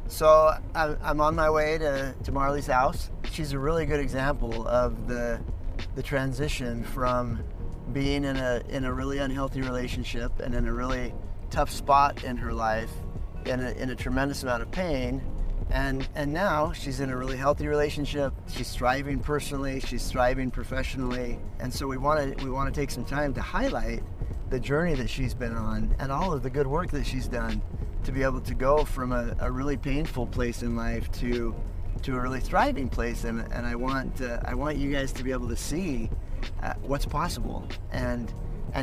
So I'm on my way to Marley's house. She's a really good example of the transition from being in a really unhealthy relationship and in a really tough spot in her life, in a tremendous amount of pain, and now she's in a really healthy relationship. She's thriving personally, she's thriving professionally, and so we want to take some time to highlight the journey that she's been on and all of the good work that she's done to be able to go from a really painful place in life to a really thriving place. And I want you guys to be able to see what's possible and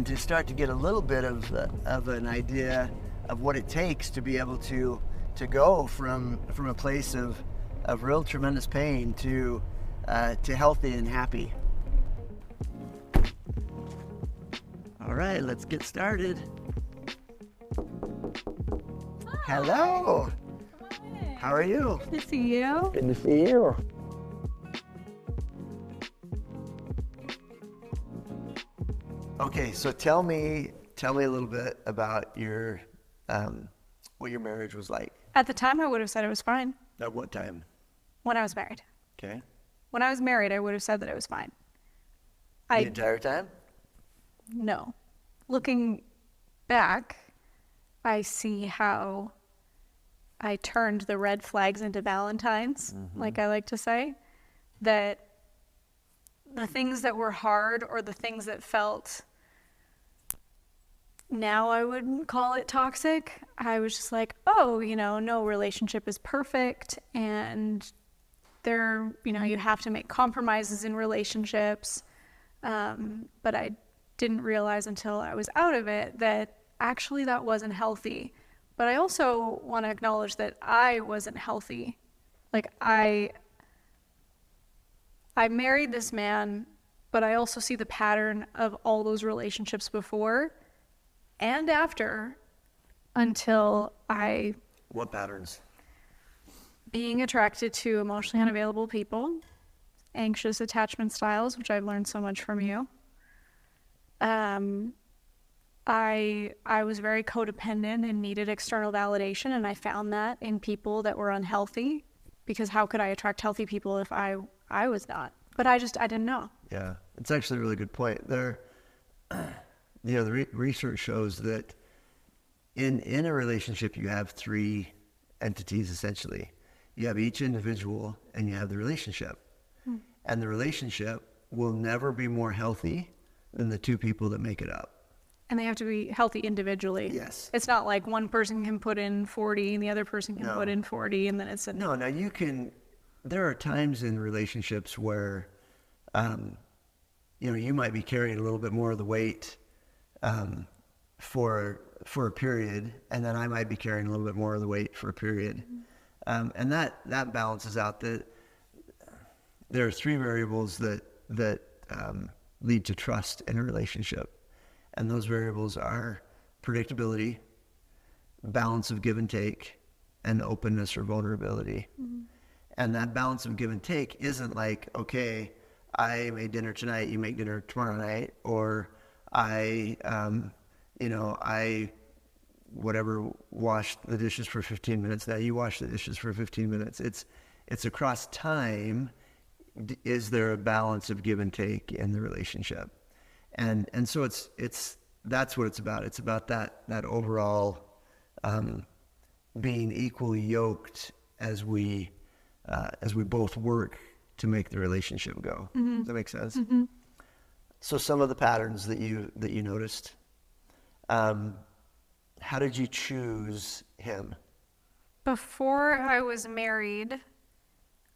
to start to get a little bit of an idea of what it takes to be able to go from a place of real tremendous pain to healthy and happy. All right, let's get started. Hello. How are you? Good to see you. Good to see you. Okay, so tell me a little bit about your what your marriage was like. At the time, I would have said it was fine. At what time? When I was married. Okay. When I was married, I would have said that it was fine. The entire time? No. Looking back, I see how I turned the red flags into Valentines, like I like to say, that the things that were hard or the things that felt, now I wouldn't call it toxic. I was just like, oh, no relationship is perfect, and there, you have to make compromises in relationships. But I didn't realize until I was out of it that actually that wasn't healthy. But I also want to acknowledge that I wasn't healthy. Like I married this man, but I also see the pattern of all those relationships before and after until What patterns? being attracted to emotionally unavailable people, anxious attachment styles, which I've learned so much from you. I was very codependent and needed external validation, and I found that in people that were unhealthy, because how could I attract healthy people if I was not? But I didn't know. Yeah, it's actually a really good point. The research shows that in a relationship you have three entities essentially. You have each individual and you have the relationship. And the relationship will never be more healthy than the two people that make it up. And they have to be healthy individually. Yes. It's not like one person can put in 40 and the other person can put in 40 and then it's a... No, now there are times in relationships where, you might be carrying a little bit more of the weight for a period, and then I might be carrying a little bit more of the weight for a period. And that balances out. That there are three variables that lead to trust in a relationship. And those variables are predictability, balance of give and take, and openness or vulnerability. And that balance of give and take isn't like, okay, I made dinner tonight, you make dinner tomorrow night, or I washed the dishes for 15 minutes, now you wash the dishes for 15 minutes. It's across time. Is there a balance of give and take in the relationship? And so that's what it's about. It's about that overall being equally yoked as we both work to make the relationship go. Does that make sense? So some of the patterns that you noticed, how did you choose him? Before I was married,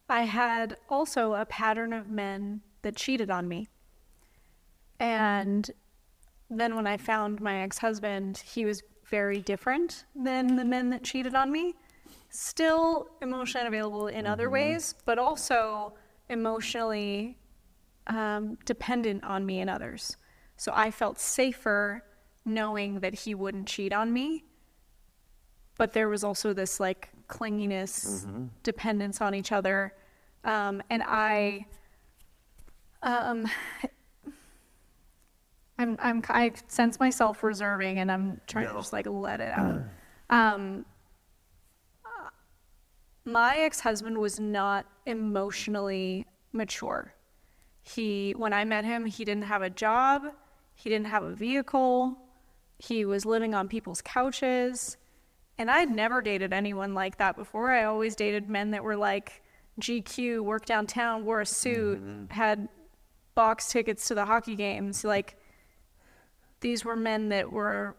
I had also a pattern of men that cheated on me. And then when I found my ex-husband, he was very different than the men that cheated on me. Still emotionally unavailable in other ways, but also emotionally dependent on me in others. So I felt safer knowing that he wouldn't cheat on me. But there was also this like clinginess, dependence on each other. And I sense myself reserving, and I'm trying to just like let it out. My ex-husband was not emotionally mature. When I met him, he didn't have a job. He didn't have a vehicle. He was living on people's couches. And I'd never dated anyone like that before. I always dated men that were like GQ, worked downtown, wore a suit, had box tickets to the hockey games. Like, these were men that were,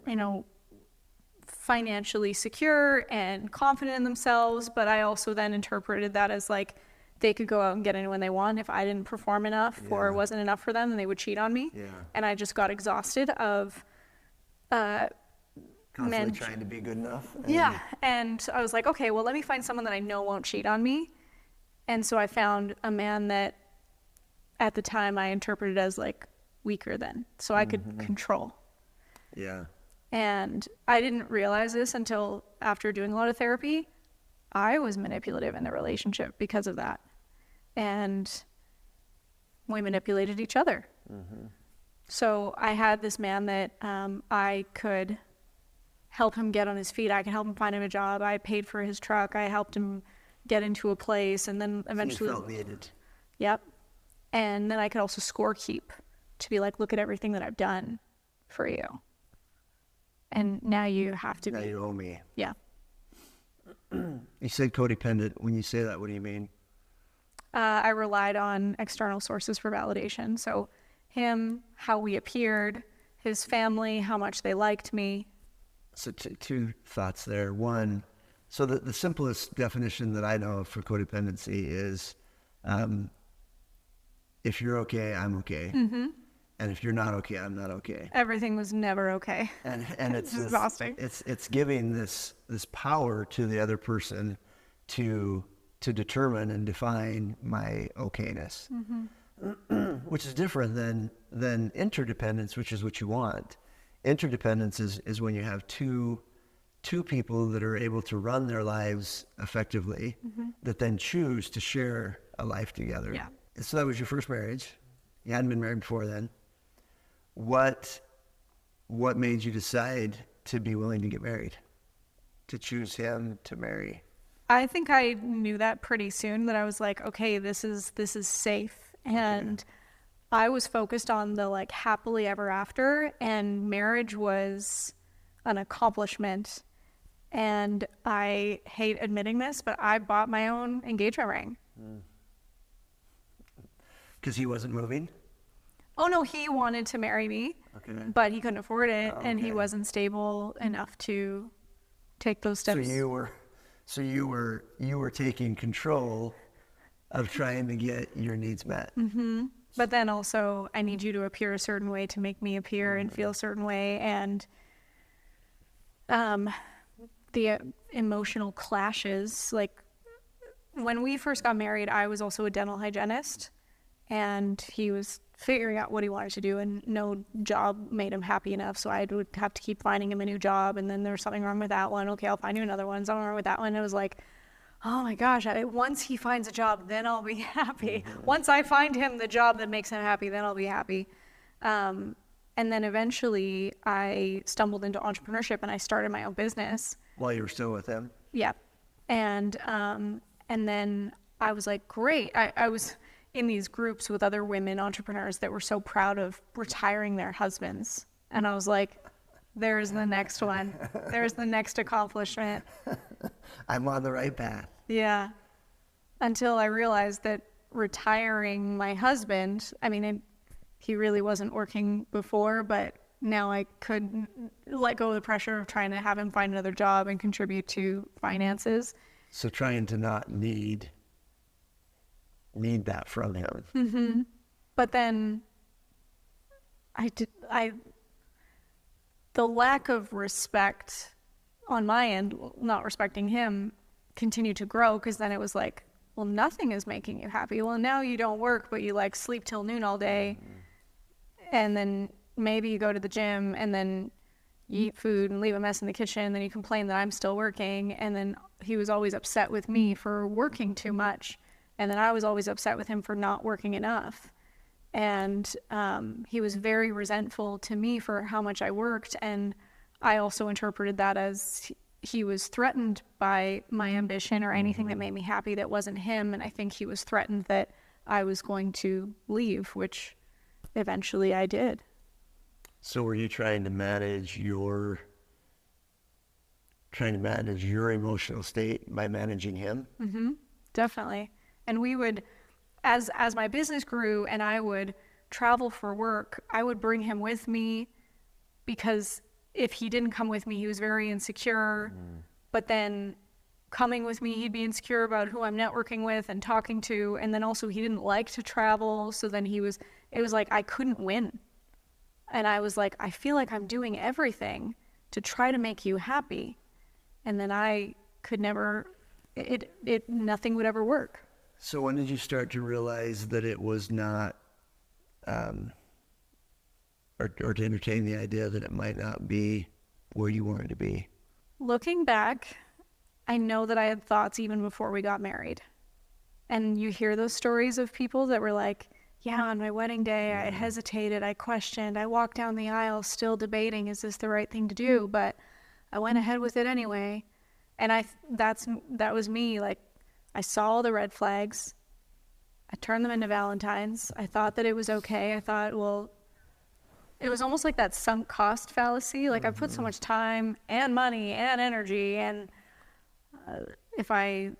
you know, financially secure and confident in themselves. But I also then interpreted that as like, they could go out and get anyone they want. If I didn't perform enough or wasn't enough for them, then they would cheat on me. Yeah. And I just got exhausted of Constantly men trying to be good enough. And I was like, okay, well, let me find someone that I know won't cheat on me. And so I found a man that at the time I interpreted as like weaker than, so I could control. Yeah. And I didn't realize this until after doing a lot of therapy. I was manipulative in the relationship because of that. And we manipulated each other. So I had this man that I could help him get on his feet. I could help him find him a job. I paid for his truck. I helped him get into a place. And then eventually... You felt needed. Yep. And then I could also score keep to be like, look at everything that I've done for you. And now you have to Now you owe me. Yeah. You said codependent. When you say that, what do you mean? I relied on external sources for validation. So him, how we appeared, his family, how much they liked me. So two thoughts there. One, so the simplest definition that I know for codependency is if you're okay, I'm okay. And if you're not okay, I'm not okay. Everything was never okay. And it's exhausting. It's giving this power to the other person to determine and define my okayness, which is different than interdependence, which is what you want. Interdependence is when you have two people that are able to run their lives effectively, that then choose to share a life together. Yeah. So that was your first marriage. You hadn't been married before then. What made you decide to be willing to get married, to choose him to marry? I think I knew that pretty soon, that I was like, okay, this is safe. And I was focused on the like happily ever after, and marriage was an accomplishment. And I hate admitting this, but I bought my own engagement ring. Because he wasn't moving? Oh no, he wanted to marry me, but he couldn't afford it, and he wasn't stable enough to take those steps. So you were taking control of trying to get your needs met. But then also, I need you to appear a certain way to make me appear and feel a certain way, and the emotional clashes. Like when we first got married, I was also a dental hygienist, and he was figuring out what he wanted to do, and no job made him happy enough, so I would have to keep finding him a new job, and then there was something wrong with that one. Okay, I'll find you another one. Something wrong with that one. It was like, oh my gosh, once he finds a job, then I'll be happy. Once I find him the job that makes him happy, then I'll be happy. And then eventually I stumbled into entrepreneurship, and I started my own business. While you were still with him? Yeah. And then I was like, great. I was in these groups with other women entrepreneurs that were so proud of retiring their husbands. And I was like, there's the next one. There's the next accomplishment. I'm on the right path. Yeah. Until I realized that retiring my husband, I mean, he really wasn't working before, but now I could let go of the pressure of trying to have him find another job and contribute to finances. So trying to not need that from him. But then the lack of respect on my end, not respecting him, continued to grow, because then it was like, well, nothing is making you happy. Well, now you don't work, but you like sleep till noon all day. And then maybe you go to the gym, and then you eat food and leave a mess in the kitchen, and then you complain that I'm still working. And then he was always upset with me for working too much. And then I was always upset with him for not working enough. And he was very resentful to me for how much I worked. And I also interpreted that as he was threatened by my ambition or anything that made me happy that wasn't him. And I think he was threatened that I was going to leave, which eventually I did. So were you trying to manage your emotional state by managing him? Mm-hmm. Definitely. And we would, as my business grew and I would travel for work, I would bring him with me, because if he didn't come with me, he was very insecure. But then coming with me, he'd be insecure about who I'm networking with and talking to. And then also he didn't like to travel. So then it was like I couldn't win. And I was like, I feel like I'm doing everything to try to make you happy. And then I could never, nothing would ever work. So when did you start to realize that it was not, or to entertain the idea that it might not be where you wanted to be? Looking back, I know that I had thoughts even before we got married. And you hear those stories of people that were like, yeah, on my wedding day, I hesitated, I questioned, I walked down the aisle still debating, is this the right thing to do? But I went ahead with it anyway. And that was me. Like, I saw all the red flags. I turned them into Valentines. I thought that it was okay. I thought, well, it was almost like that sunk cost fallacy. Like, I put so much time and money and energy, and it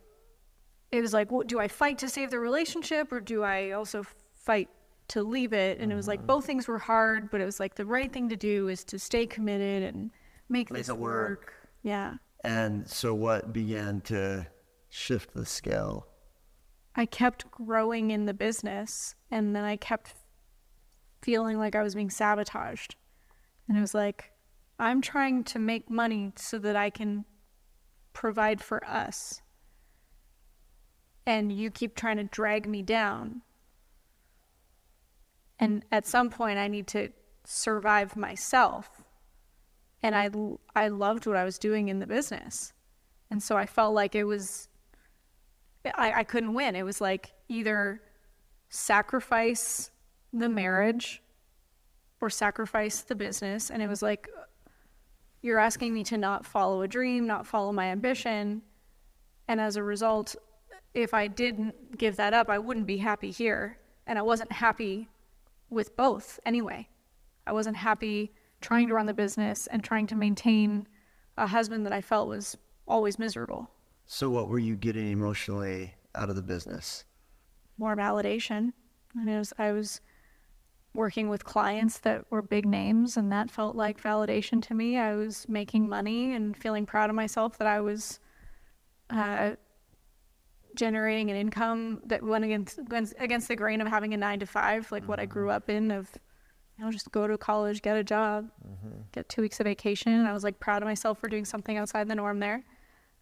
was like, do I fight to save the relationship, or do I also fight to leave it? And it was like both things were hard, but it was like the right thing to do is to stay committed and make this it work. Yeah. And so what began to shift the scale? I kept growing in the business, and then I kept feeling like I was being sabotaged. And it was like, I'm trying to make money so that I can provide for us, and you keep trying to drag me down. And at some point I need to survive myself. And I loved what I was doing in the business. And so I felt like I couldn't win. It was like either sacrifice the marriage or sacrifice the business. And it was like, you're asking me to not follow a dream, not follow my ambition. And as a result, if I didn't give that up, I wouldn't be happy here. And I wasn't happy with both anyway. I wasn't happy trying to run the business and trying to maintain a husband that I felt was always miserable. So what were you getting emotionally out of the business? More validation. I was working with clients that were big names, and that felt like validation to me. I was making money and feeling proud of myself that I was generating an income that went against the grain of having a 9-to-5, like what I grew up in, of just go to college, get a job, get 2 weeks of vacation. And I was like proud of myself for doing something outside the norm there.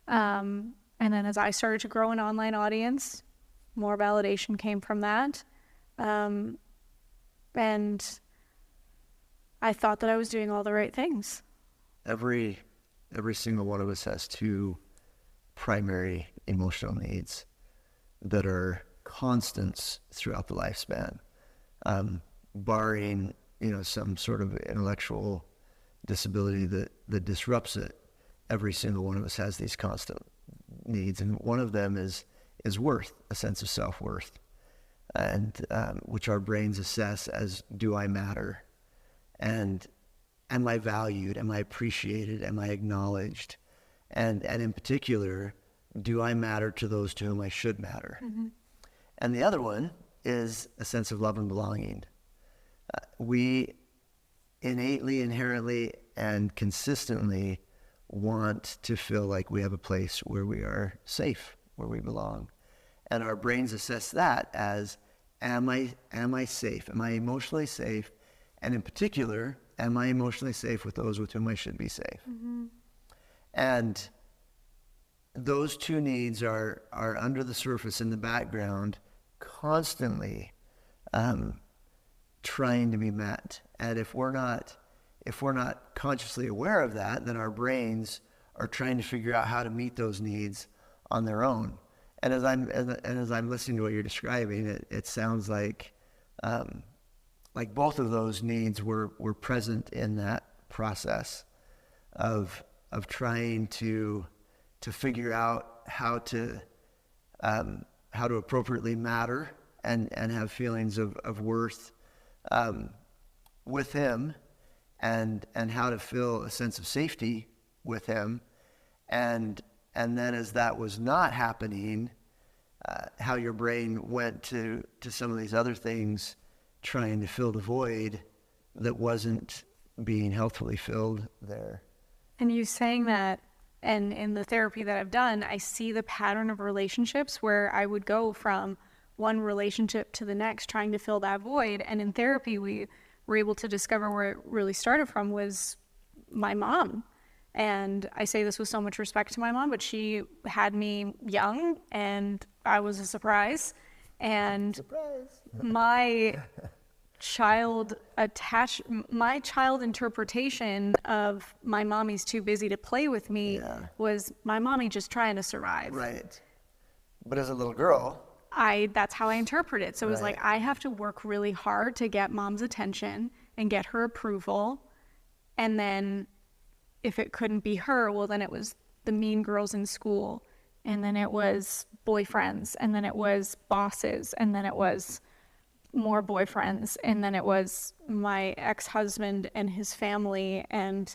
And then as I started to grow an online audience, more validation came from that. And I thought that I was doing all the right things. Every single one of us has two primary emotional needs that are constants throughout the lifespan, barring some sort of intellectual disability that disrupts it. Every single one of us has these constant needs, and one of them is worth, a sense of self-worth, and which our brains assess as, do I matter? And am I valued? Am I appreciated? Am I acknowledged? And in particular, do I matter to those to whom I should matter? And the other one is a sense of love and belonging. We innately, inherently, and consistently want to feel like we have a place where we are safe, where we belong. And our brains assess that as, am I safe? Am I emotionally safe? And in particular, am I emotionally safe with those with whom I should be safe? And those two needs are under the surface in the background, constantly trying to be met. And if we're not consciously aware of that, then our brains are trying to figure out how to meet those needs on their own. And as I'm listening to what you're describing, it sounds like both of those needs were present in that process of trying to figure out how to appropriately matter and have feelings of worth with him, and how to feel a sense of safety with him, and then as that was not happening, how your brain went to some of these other things, trying to fill the void that wasn't being healthfully filled there. And you saying that, and in the therapy that I've done, I see the pattern of relationships where I would go from one relationship to the next trying to fill that void. And in therapy, we were able to discover where it really started from was my mom. And I say this with so much respect to my mom, but she had me young and I was a surprise. And my child interpretation of my mommy's too busy to play with me was my mommy just trying to survive. Right. But as a little girl, that's how I interpret it. So it was like, I have to work really hard to get mom's attention and get her approval. And then if it couldn't be her, well, then it was the mean girls in school. And then it was boyfriends. And then it was bosses. And then it was more boyfriends. And then it was my ex-husband and his family. And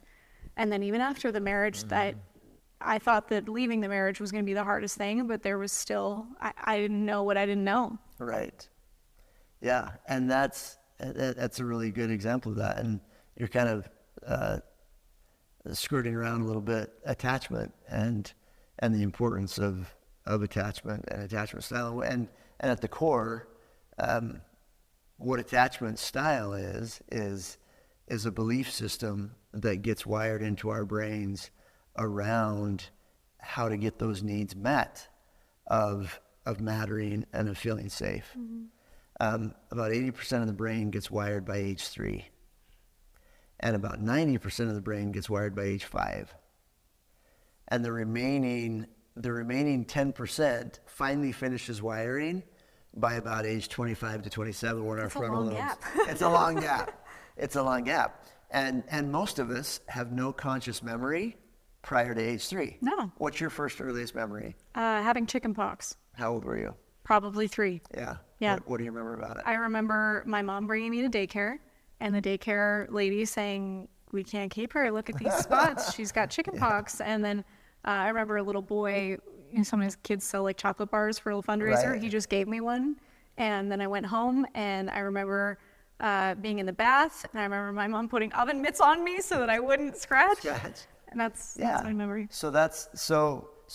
then even after the marriage, that I thought that leaving the marriage was going to be the hardest thing, but there was still, I didn't know what I didn't know. Right. Yeah. And that's a really good example of that. And you're kind of skirting around a little bit attachment and the importance of attachment and attachment style. And at the core, what attachment style is a belief system that gets wired into our brains around how to get those needs met of mattering and of feeling safe. About 80% of the brain gets wired by age 3. And about 90% of the brain gets wired by age 5. And the remaining 10% finally finishes wiring by about age 25 to 27, when our frontal lobes. It's a long gap. It's a long gap. And most of us have no conscious memory prior to age 3. No. What's your first earliest memory? Having chicken pox. How old were you? Probably 3. Yeah. Yeah. What do you remember about it? I remember my mom bringing me to daycare and the daycare lady saying, "We can't keep her. Look at these spots. She's got chicken pox." And then I remember a little boy, sometimes kids sell like chocolate bars for a little fundraiser. Right. He just gave me one. And then I went home and I remember being in the bath, and I remember my mom putting oven mitts on me so that I wouldn't scratch. And that's my memory. So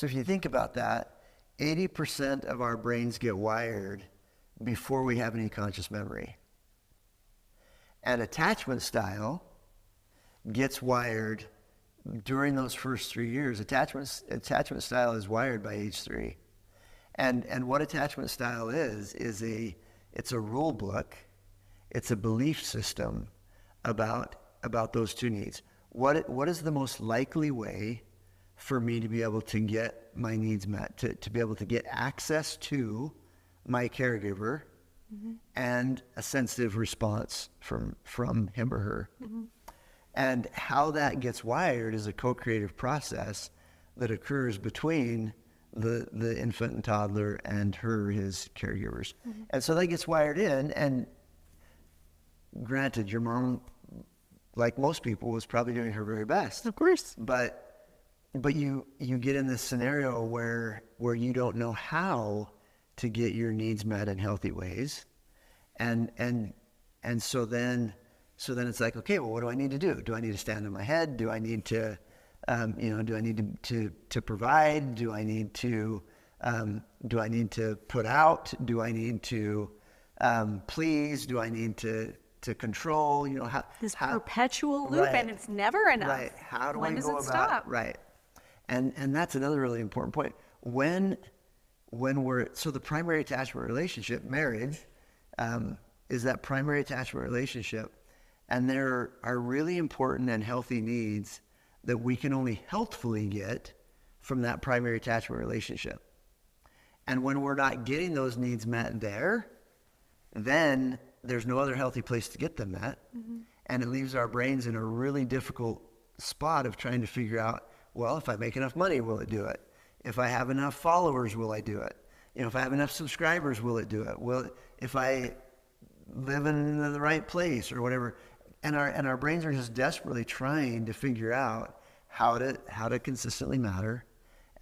if you think about that, 80% of our brains get wired before we have any conscious memory. And attachment style gets wired during those first 3 years. Attachment style is wired by age 3. And what attachment style is it's a rule book. It's a belief system about those two needs. What is the most likely way for me to be able to get my needs met, to be able to get access to my caregiver and a sensitive response from him or her? And how that gets wired is a co-creative process that occurs between the infant and toddler and his caregivers. And so that gets wired in, and granted, your mom, like most people, was probably doing her very best. Of course. But you get in this scenario where you don't know how to get your needs met in healthy ways. And so then it's like, okay, well, what do I need to do? Do I need to stand on my head? Do I need to do I need to provide? Do I need to put out? Do I need to please? Do I need to control? How perpetual loop, and it's never enough. Right. How do I go about? When does it stop? Right. And that's another really important point. When the primary attachment relationship, marriage, is that primary attachment relationship, and there are really important and healthy needs that we can only healthfully get from that primary attachment relationship. And when we're not getting those needs met there, then there's no other healthy place to get them met. And it leaves our brains in a really difficult spot of trying to figure out, Well, if I make enough money, will it do it? If I have enough followers, will I do it? If I have enough subscribers, will it do it? If I live in the right place or whatever? And our brains are just desperately trying to figure out how to consistently matter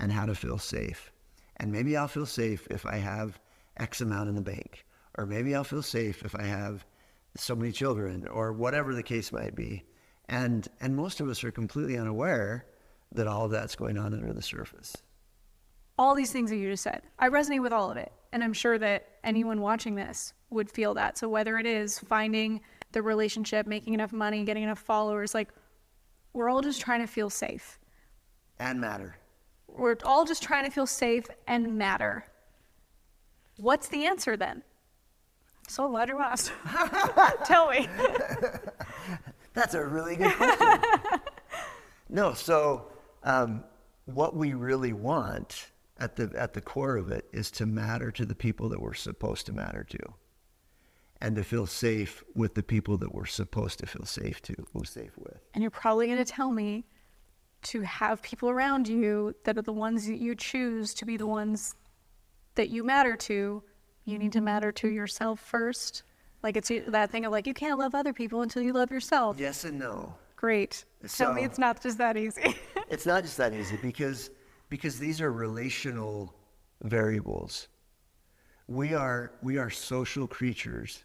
and how to feel safe. And maybe I'll feel safe if I have X amount in the bank, or maybe I'll feel safe if I have so many children, or whatever the case might be. And most of us are completely unaware that all of that's going on under the surface. All these things that you just said, I resonate with all of it. And I'm sure that anyone watching this would feel that. So whether it is finding the relationship, making enough money, getting enough followers, like, we're all just trying to feel safe. And matter. We're all just trying to feel safe and matter. What's the answer then? So glad you asked. Tell me. That's a really good question. No, so what we really want at the core of it is to matter to the people that we're supposed to matter to, and to feel safe with the people that we're supposed to feel safe with. And you're probably going to tell me to have people around you that are the ones that you choose to be the ones that you matter to. You need to matter to yourself first. Like, it's that thing of like, you can't love other people until you love yourself. Yes and no. Great. Tell me it's not just that easy. It's not just that easy because these are relational variables. We are social creatures,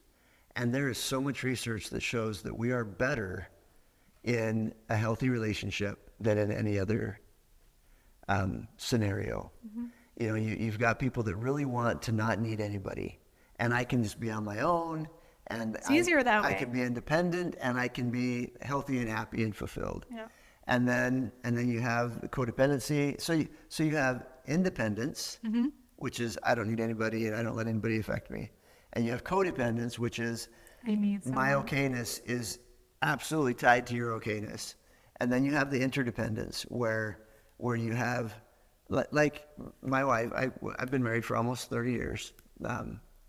and there is so much research that shows that we are better in a healthy relationship than in any other scenario. Mm-hmm. You've got people that really want to not need anybody, and I can just be on my own, and it's easier that way. I can be independent, and I can be healthy and happy and fulfilled. Yeah. And then you have codependency. So you have independence, mm-hmm. which is I don't need anybody and I don't let anybody affect me. And you have codependence, which is my okayness is absolutely tied to your okayness. And then you have the interdependence where you have, like my wife, I've been married for almost 30 years.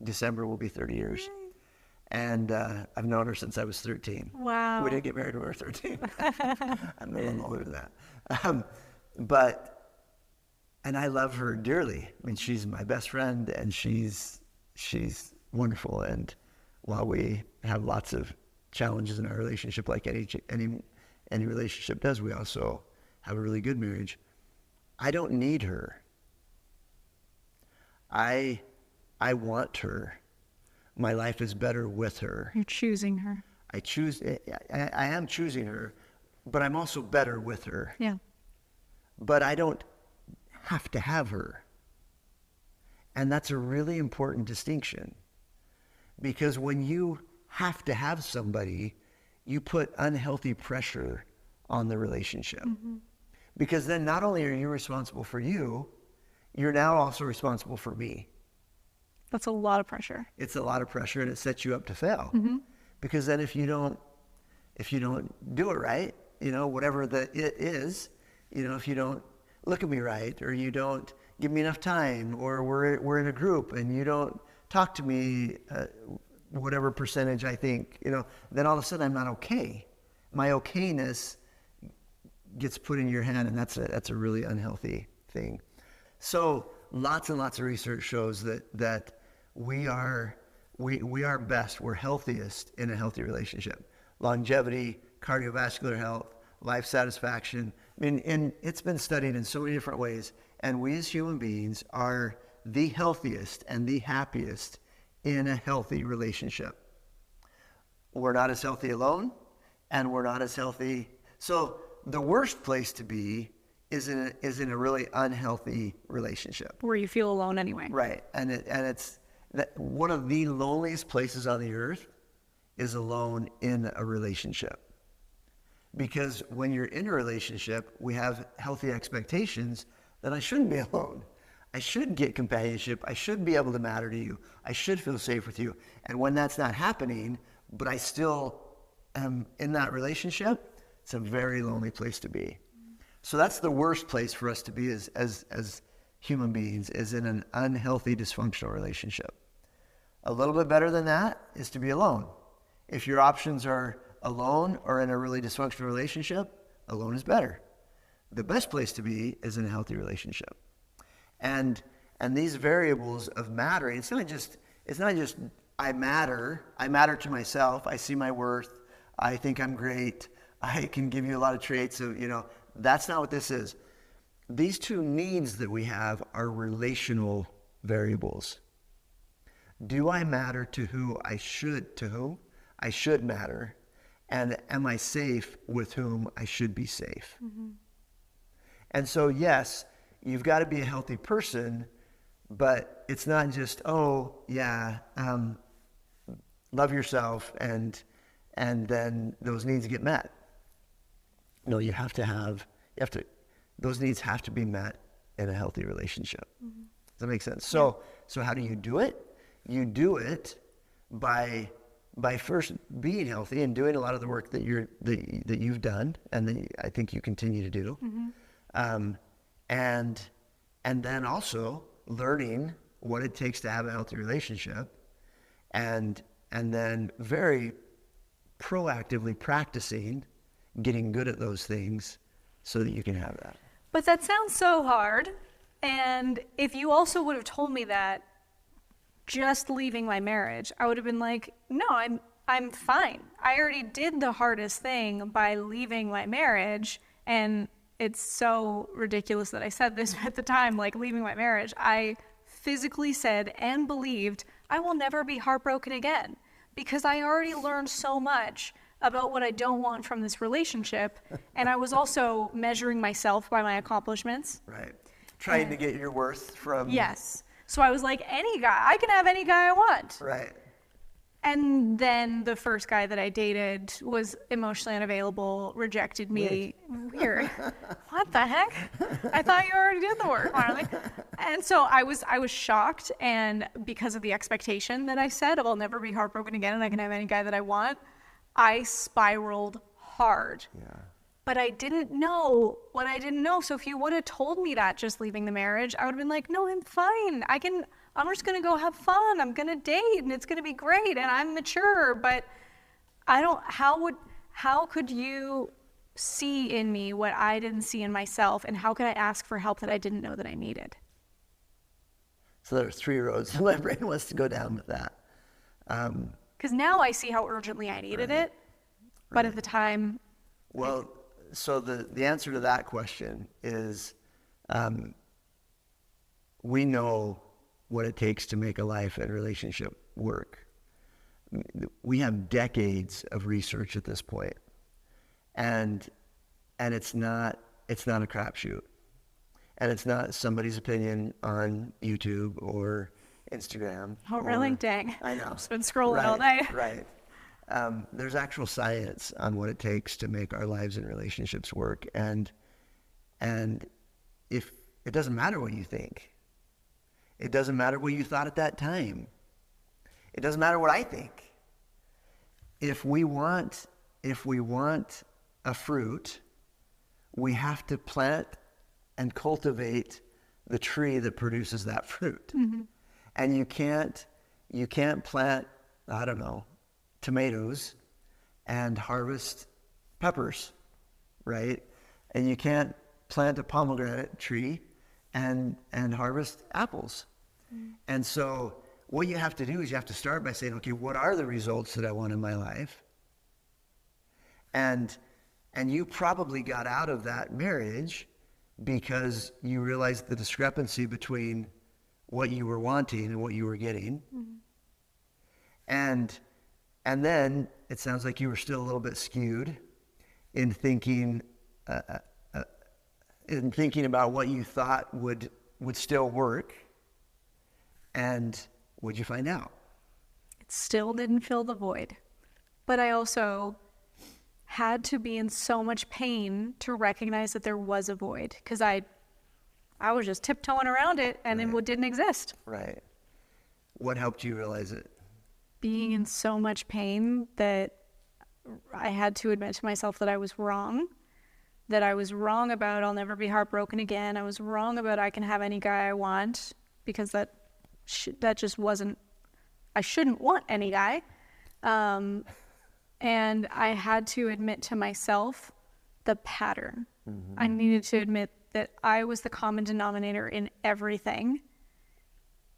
December will be 30 years. And I've known her since I was 13. Wow. We didn't get married when we were 13. I'm a little older than that. And I love her dearly. I mean, she's my best friend, and she's wonderful. And while we have lots of challenges in our relationship, like any relationship does, we also have a really good marriage. I don't need her. I want her. My life is better with her. You're choosing her. I am choosing her, but I'm also better with her. Yeah. But I don't have to have her. And that's a really important distinction, because when you have to have somebody, you put unhealthy pressure on the relationship. Mm-hmm. Because then not only are you responsible for you, you're now also responsible for me. That's a lot of pressure. It's a lot of pressure, and it sets you up to fail. Mm-hmm. Because then if you don't do it right, whatever the it is, if you don't look at me right, or you don't give me enough time, or we're in a group and you don't talk to me, whatever percentage I think, then all of a sudden I'm not okay. My okayness gets put in your hand, and that's a really unhealthy thing. So lots and lots of research shows that we are best, we're healthiest in a healthy relationship. Longevity, cardiovascular health, life satisfaction. I mean, and it's been studied in so many different ways, and we as human beings are the healthiest and the happiest in a healthy relationship. We're not as healthy alone, and we're not as healthy. So the worst place to be is in a really unhealthy relationship. Where you feel alone anyway. Right, and it's that one of the loneliest places on the earth is alone in a relationship. Because when you're in a relationship, we have healthy expectations that I shouldn't be alone. I should get companionship. I should be able to matter to you. I should feel safe with you. And when that's not happening, but I still am in that relationship, it's a very lonely place to be. So that's the worst place for us to be as human beings, is in an unhealthy, dysfunctional relationship. A little bit better than that is to be alone. If your options are alone or in a really dysfunctional relationship, alone is better. the best place to be is in a healthy relationship. And these variables of mattering, it's not just I matter to myself, I see my worth, I think I'm great, I can give you a lot of traits of, that's not what this is. These two needs that we have are relational variables. Do I matter to whom I should matter? And am I safe with whom I should be safe? Mm-hmm. And so, yes, you've got to be a healthy person, but it's not just, love yourself and then those needs get met. No, those needs have to be met in a healthy relationship. Mm-hmm. Does that make sense? So how do you do it? You do it by first being healthy and doing a lot of the work that you've done and that I think you continue to do. Mm-hmm. And then also learning what it takes to have a healthy relationship and then very proactively practicing getting good at those things so that you can have that. But that sounds so hard. And if you also would have told me that just leaving my marriage, I would have been like, no, I'm fine. I already did the hardest thing by leaving my marriage. And it's so ridiculous that I said this at the time, like leaving my marriage. I physically said and believed I will never be heartbroken again because I already learned so much about what I don't want from this relationship. And I was also measuring myself by my accomplishments. Right. Trying to get your worth from... Yes. So I was like, any guy, I can have any guy I want. Right. And then the first guy that I dated was emotionally unavailable, rejected me. Weird. What the heck? I thought you already did the work, Marley. And so I was shocked, and because of the expectation that I said, I'll never be heartbroken again and I can have any guy that I want, I spiraled hard. Yeah. But I didn't know what I didn't know. So if you would have told me that just leaving the marriage, I would have been like, no, I'm fine. I'm just going to go have fun. I'm going to date and it's going to be great. And I'm mature, but how could you see in me what I didn't see in myself? And how could I ask for help that I didn't know that I needed? So there are 3 roads my brain wants to go down with that. Because now I see how urgently I needed it. But at the time... Well, so the answer to that question is we know what it takes to make a life and relationship work. We have decades of research at this point, and it's not a crapshoot, and it's not somebody's opinion on YouTube or Instagram. Oh, really? Dang. I know. I've just been scrolling all day. Right. There's actual science on what it takes to make our lives and relationships work, and if it doesn't matter what you think, it doesn't matter what you thought at that time, it doesn't matter what I think. If we want a fruit, we have to plant and cultivate the tree that produces that fruit. Mm-hmm. And you can't plant, I don't know, tomatoes and harvest peppers, right? And you can't plant a pomegranate tree and harvest apples. Mm. And so what you have to do is you have to start by saying, okay, what are the results that I want in my life? And you probably got out of that marriage because you realized the discrepancy between what you were wanting and what you were getting. Mm-hmm. And then it sounds like you were still a little bit skewed in thinking about what you thought would still work. And what'd you find out? It still didn't fill the void. But I also had to be in so much pain to recognize that there was a void, because I was just tiptoeing around it and it didn't exist. Right. What helped you realize it? Being in so much pain that I had to admit to myself that I was wrong about I'll never be heartbroken again. I was wrong about I can have any guy I want, because that just wasn't, I shouldn't want any guy. And I had to admit to myself the pattern I needed to admit that I was the common denominator in everything.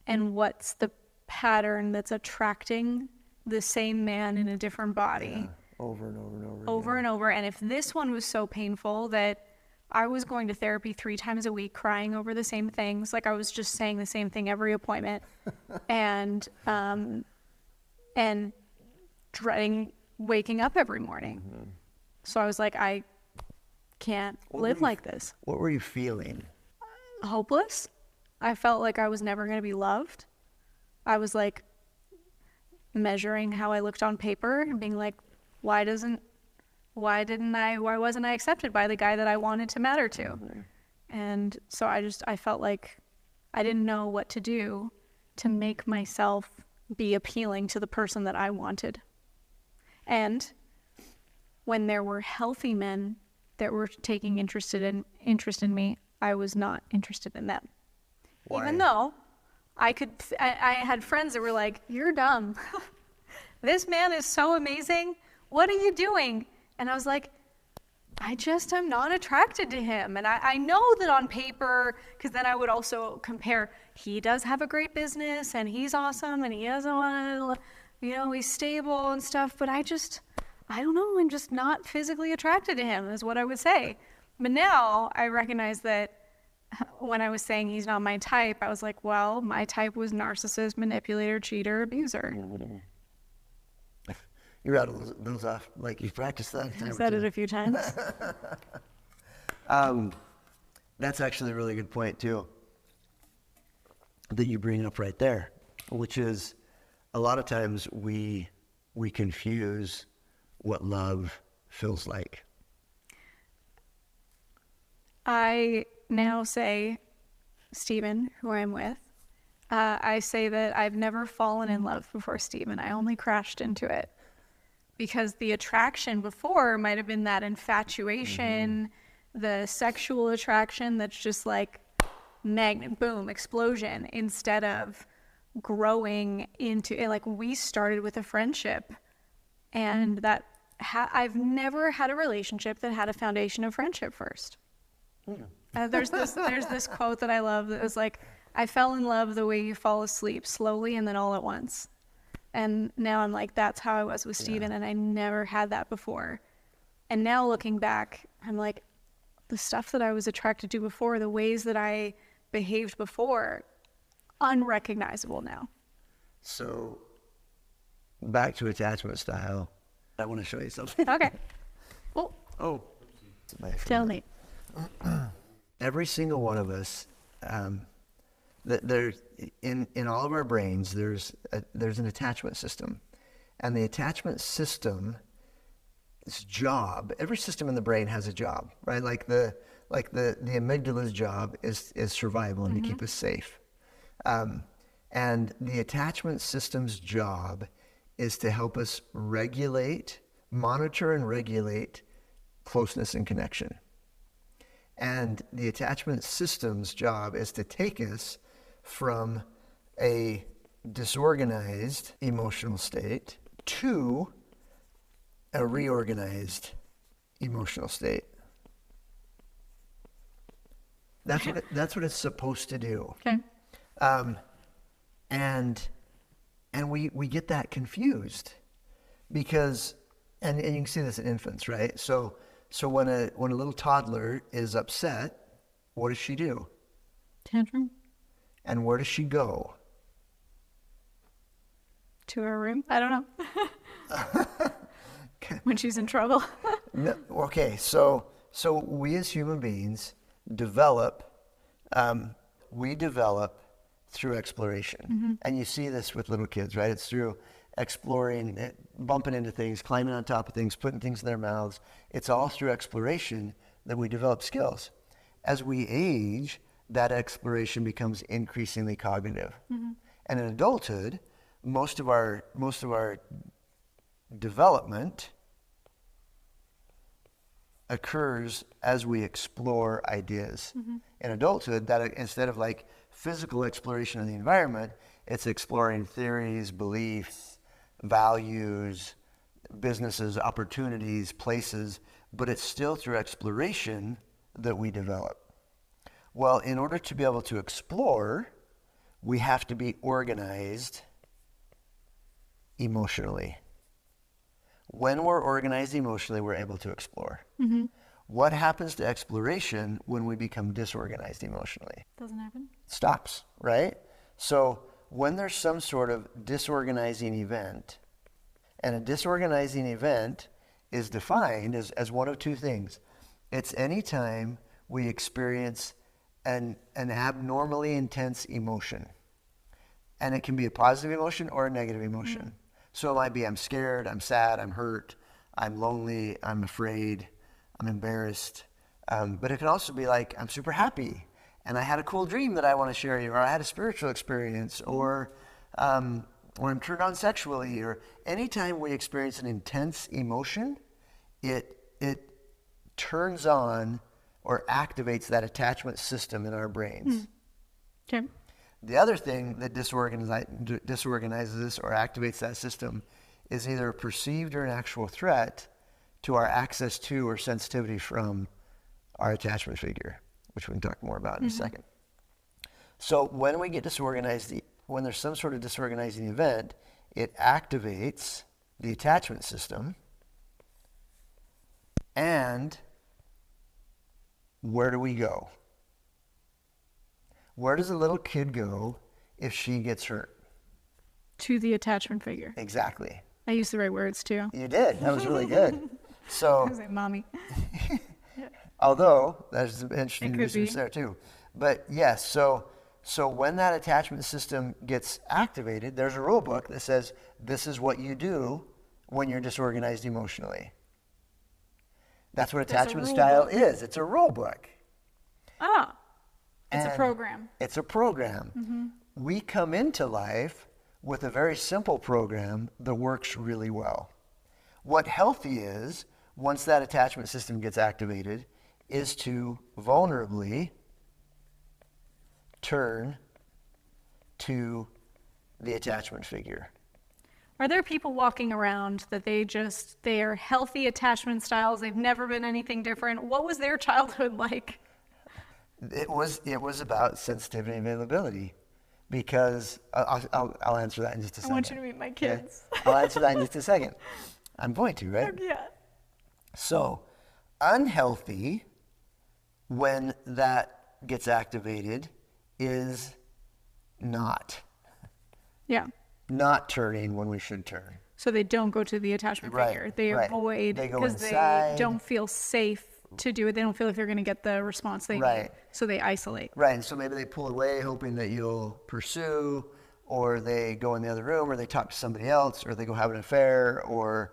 And what's the pattern that's attracting the same man in a different body? Yeah. Over and over and over. Over and over. And if this one was so painful that I was going to therapy 3 times a week, crying over the same things, like I was just saying the same thing every appointment, and dreading waking up every morning. So I was like, I can't live like this. What were you feeling? Hopeless. I felt like I was never going to be loved. I was like measuring how I looked on paper and being like, why wasn't I accepted by the guy that I wanted to matter to? And so I felt like I didn't know what to do to make myself be appealing to the person that I wanted. And when there were healthy men that were taking interest in me, I was not interested in them. Why? Even though I had friends that were like, "You're dumb. This man is so amazing. What are you doing?" And I was like, I'm not attracted to him. And I know that on paper, because then I would also compare, he does have a great business and he's awesome and he doesn't want to, he's stable and stuff. But I don't know, I'm just not physically attracted to him, is what I would say. But now I recognize that when I was saying he's not my type, I was like, well, my type was narcissist, manipulator, cheater, abuser. You rattled those off like you practiced that. I said it a few times. That's actually a really good point too, that you bring up right there, which is a lot of times we confuse what love feels like. I now say, Stephen, who I'm with, I say that I've never fallen in love before Stephen. I only crashed into it. Because the attraction before might have been that infatuation, the sexual attraction that's just like magnet, boom, explosion, instead of growing into it. Like we started with a friendship, and that I've never had a relationship that had a foundation of friendship first. There's this quote that I love that was like, I fell in love the way you fall asleep, slowly and then all at once. And now I'm like, that's how I was with Steven, and I never had that before. And now looking back, I'm like, the stuff that I was attracted to before, the ways that I behaved before, unrecognizable now. So, back to attachment style. I want to show you something. Okay. Well, tell me. Every single one of us, there's in all of our brains, there's an attachment system, and the attachment system's job. Every system in the brain has a job, right? Like the amygdala's job is survival and to keep us safe, and the attachment system's job is to help us monitor and regulate closeness and connection. And the attachment system's job is to take us from a disorganized emotional state to a reorganized emotional state. That's what it's supposed to do. Okay. And we get that confused because, and you can see this in infants, right? So when a little toddler is upset, what does she do? Tantrum. And where does she go? To her room? I don't know. When she's in trouble. No, okay, so we as human beings develop through exploration. And you see this with little kids, right? It's through exploring, bumping into things, climbing on top of things, putting things in their mouths. It's all through exploration that we develop skills. As we age, that exploration becomes increasingly cognitive. And in adulthood, most of our development occurs as we explore ideas. In adulthood, that instead of like physical exploration of the environment, it's exploring theories, beliefs, values, businesses, opportunities, places, but it's still through exploration that we develop? Well, in order to be able to explore, we have to be organized emotionally. When we're organized emotionally, we're able to explore. What happens to exploration when we become disorganized emotionally? Doesn't happen. Stops, right? So when there's some sort of disorganizing event, and a disorganizing event is defined as one of two things. It's any time we experience an abnormally intense emotion. And it can be a positive emotion or a negative emotion. So it might be I'm scared, I'm sad, I'm hurt, I'm lonely, I'm afraid, I'm embarrassed. But it can also be like I'm super happy and I had a cool dream that I want to share you, or I had a spiritual experience, or I'm turned on sexually, or anytime we experience an intense emotion, it turns on or activates that attachment system in our brains. Okay. The other thing that disorganizes or activates that system is either a perceived or an actual threat to our access to or sensitivity from our attachment figure, which we can talk more about in a second. So when we get disorganized, when there's some sort of disorganizing event, it activates the attachment system. And where do we go? Where does a little kid go if she gets hurt? To the attachment figure. Exactly. I used the right words too. You did. That was really good. So, I was like, mommy. although there's some interesting It could research be. there too. But yes, so when that attachment system gets activated, there's a rule book that says this is what you do when you're disorganized emotionally. That's what There's a attachment rule style book. is. It's a rule book. Ah, it's a And program. It's a program. We come into life with a very simple program that works really well. What healthy is, once that attachment system gets activated, is to vulnerably turn to the attachment figure. Are there people walking around that they are healthy attachment styles? They've never been anything different. What was their childhood like? It was about sensitivity and availability, because I'll answer that in just a second. I want you to meet my kids. Okay? I'll answer that in just a second. I'm going to, right? Yeah. So, unhealthy, when that gets activated, is not turning when we should turn. So they don't go to the attachment Right, figure. They right. avoid They go because they inside. don't feel safe to do it. They don't feel like they're going to get the response they Right. need. So they isolate. Right, and so maybe they pull away hoping that you'll pursue, or they go in the other room, or they talk to somebody else, or they go have an affair, or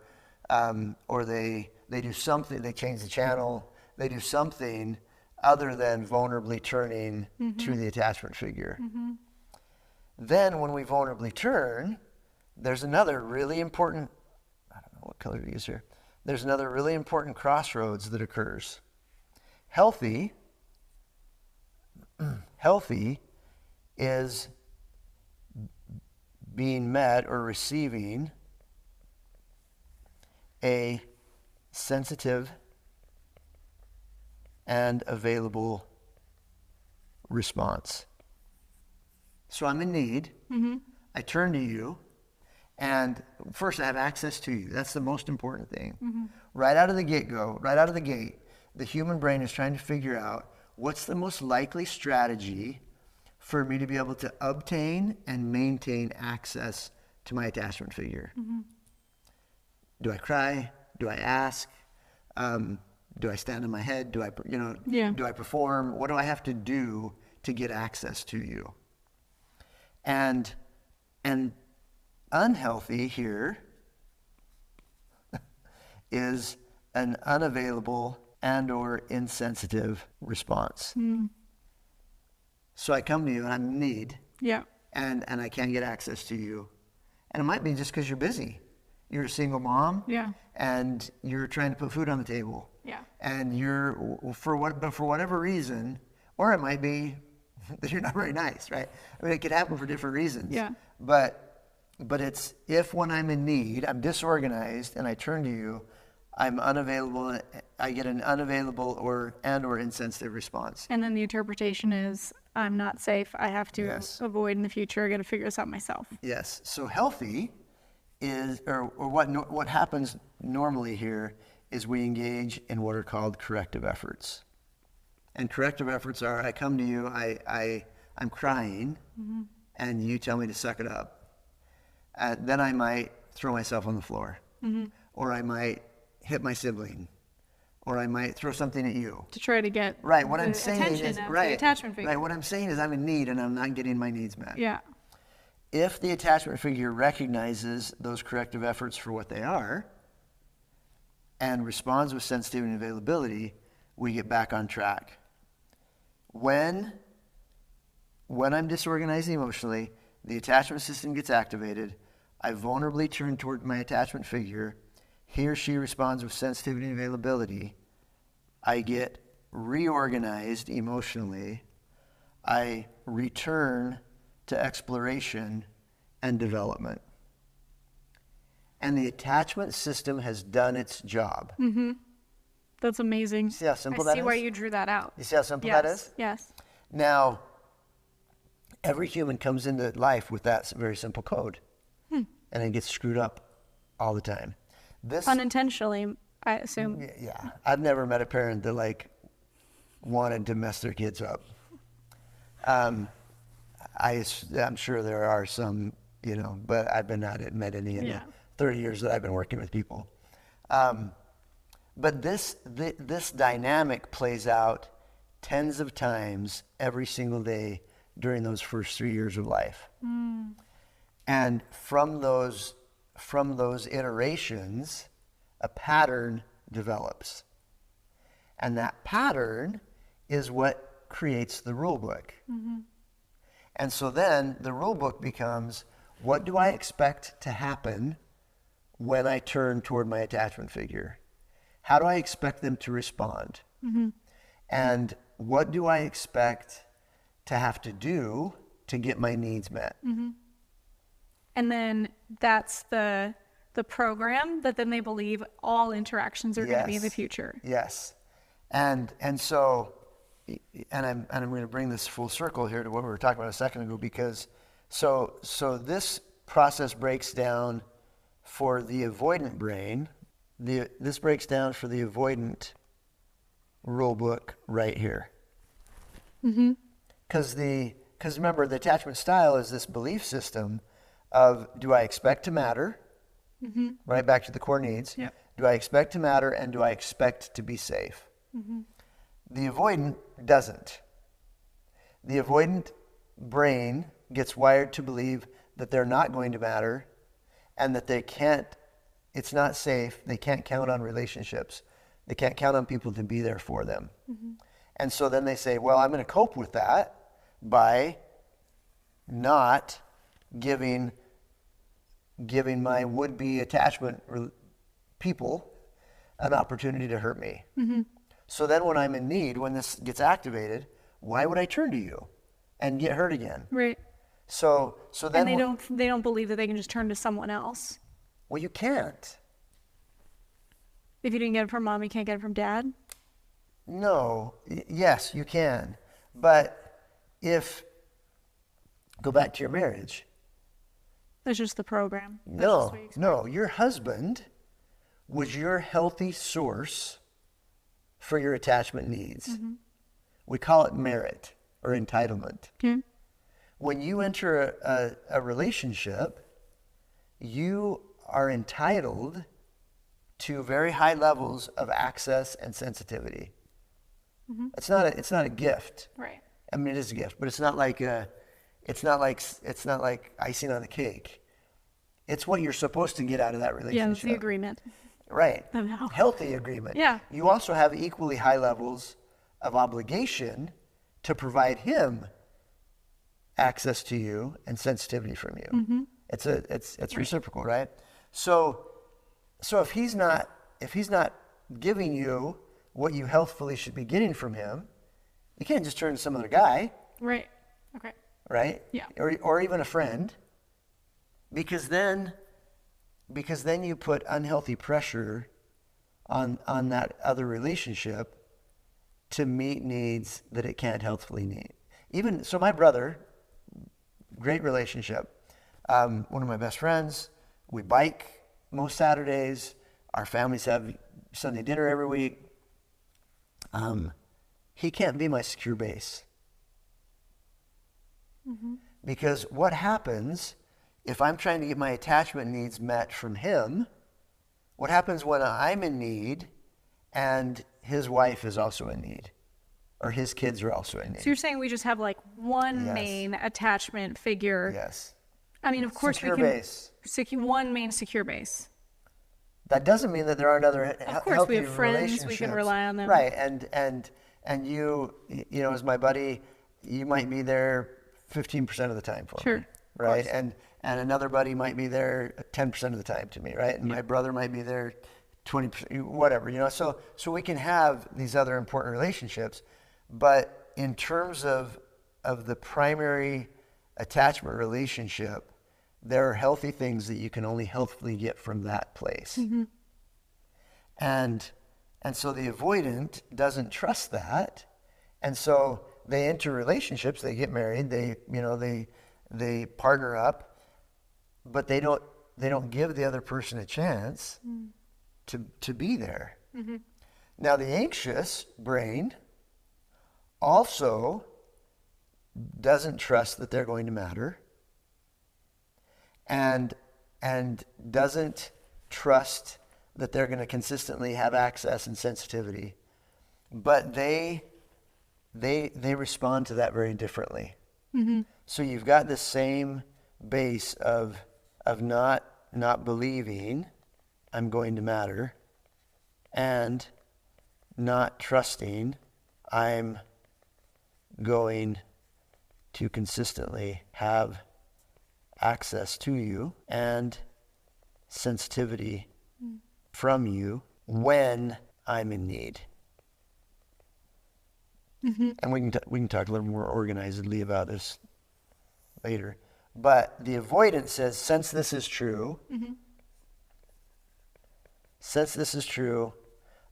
they do something, they change the channel, they do something other than vulnerably turning to the attachment figure. Then when we vulnerably turn, there's another really important, I don't know what color to use here, there's another really important crossroads that occurs. Healthy is being met or receiving a sensitive and available response. So I'm in need. I turn to you, and first I have access to you. That's the most important thing. Right out of the get-go, right out of the gate, the human brain is trying to figure out what's the most likely strategy for me to be able to obtain and maintain access to my attachment figure. Do I cry? Do I ask? Do I stand on my head? Do I perform? What do I have to do to get access to you? And unhealthy here is an unavailable and or insensitive response. So I come to you and I'm in need. Yeah. And I can't get access to you. And it might be just because you're busy. You're a single mom. Yeah. And you're trying to put food on the table. Yeah. And for whatever reason, or it might be that you're not very nice, right? I mean, it could happen for different reasons. Yeah. But it's if when I'm in need, I'm disorganized, and I turn to you, I'm unavailable. I get an unavailable or insensitive response. And then the interpretation is, I'm not safe. I have to Yes. avoid in the future. I got to figure this out myself. Yes. So healthy is, or what happens normally here is we engage in what are called corrective efforts. And corrective efforts are, I come to you, I'm crying, and you tell me to suck it up. Then I might throw myself on the floor, or I might hit my sibling, or I might throw something at you. To try to get Right. What the I'm saying attention is, of the right. attachment figure. Right. What I'm saying is, I'm in need, and I'm not getting my needs met. Yeah. If the attachment figure recognizes those corrective efforts for what they are, and responds with sensitivity and availability, we get back on track. When I'm disorganized emotionally, the attachment system gets activated. I vulnerably turn toward my attachment figure. He or she responds with sensitivity and availability. I get reorganized emotionally. I return to exploration and development. And the attachment system has done its job. That's amazing. See how simple that I see is? why you drew that out. You see how simple that is? Yes. Now, every human comes into life with that very simple code. And it gets screwed up all the time. This, Unintentionally, I assume. yeah, I've never met a parent that wanted to mess their kids up. I'm sure there are some, but I've not met any in the 30 years that I've been working with people. But this dynamic plays out tens of times every single day during those first 3 years of life. And from those iterations, a pattern develops. And that pattern is what creates the rule book. And so then the rule book becomes, what do I expect to happen when I turn toward my attachment figure? How do I expect them to respond? And what do I expect to have to do to get my needs met? And then that's the program that then they believe all interactions are going to be in the future. Yes. And so, and I'm going to bring this full circle here to what we were talking about a second ago, because so this process breaks down for the avoidant brain. This breaks down for the avoidant rule book right here. Because remember, the attachment style is this belief system of, do I expect to matter? Right back to the core needs. Yep. Do I expect to matter, and do I expect to be safe? The avoidant doesn't. The avoidant brain gets wired to believe that they're not going to matter, and that they can't, it's not safe, they can't count on relationships. They can't count on people to be there for them. And so then they say, well, I'm going to cope with that by not giving my would-be attachment people an opportunity to hurt me. So then when I'm in need, when this gets activated, why would I turn to you and get hurt again? Right. So then And they don't believe that they can just turn to someone else. well, you can't. If you didn't get it from mom, you can't get it from dad. No, yes, you can. But go back to your marriage. That's just the program. That's just No, what you expect. no, your husband was your healthy source for your attachment needs. We call it merit or entitlement. Okay. When you enter a relationship, you are entitled to very high levels of access and sensitivity. It's not a gift. Right. I mean, it is a gift, but it's not like icing on the cake. It's what you're supposed to get out of that relationship. Yeah, that's the agreement. Right. Somehow. Healthy agreement. Yeah. You also have equally high levels of obligation to provide him access to you and sensitivity from you. It's reciprocal, right? So if he's not giving you what you healthfully should be getting from him, you can't just turn to some other guy, Right. Okay. right? Yeah. Or even a friend, because then you put unhealthy pressure on that other relationship to meet needs that it can't healthfully meet. Even so, my brother, great relationship, one of my best friends. We bike most Saturdays. Our families have Sunday dinner every week. He can't be my secure base. Because what happens if I'm trying to get my attachment needs met from him? What happens when I'm in need and his wife is also in need, or his kids are also in need? So you're saying we just have like one Yes. main attachment figure? Yes. I mean, of course Secure we can base. one main secure base. That doesn't mean that there aren't other Of course, healthy we have friends, we can relationships. rely on them. Right, and you know, as my buddy, you might be there 15% of the time for Sure, me, right? And another buddy might be there 10% of the time to me, right? And my brother might be there 20%, whatever, you know. So we can have these other important relationships, but in terms of the primary attachment relationship, there are healthy things that you can only healthfully get from that place. And so the avoidant doesn't trust that. And so they enter relationships, they get married, they partner up, but they don't give the other person a chance to be there. Now the anxious brain also doesn't trust that they're going to matter, and doesn't trust that they're going to consistently have access and sensitivity, but they respond to that very differently. So you've got the same base of not believing I'm going to matter, and not trusting I'm going to consistently have access to you and sensitivity from you when I'm in need. And we can talk a little more organizedly about this later. But the avoidance says, since this is true,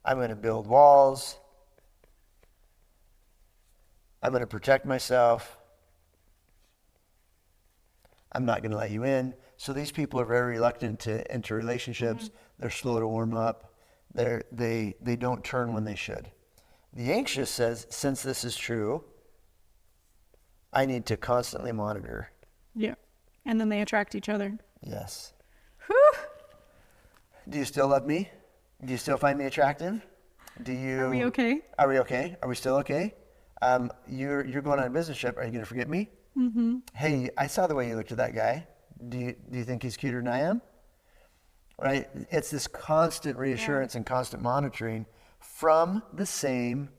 I'm going to build walls. I'm going to protect myself. I'm not going to let you in. So these people are very reluctant to enter relationships. They're slow to warm up. They don't turn when they should. The anxious says, since this is true, I need to constantly monitor. Yeah. And then they attract each other. Yes. Whew. Do you still love me? Do you still find me attractive? Are we okay? Are we okay? Are we still okay? You're going on a business trip. Are you going to forget me? Hey, I saw the way you looked at that guy. Do you think he's cuter than I am? Right? It's this constant reassurance and constant monitoring from the same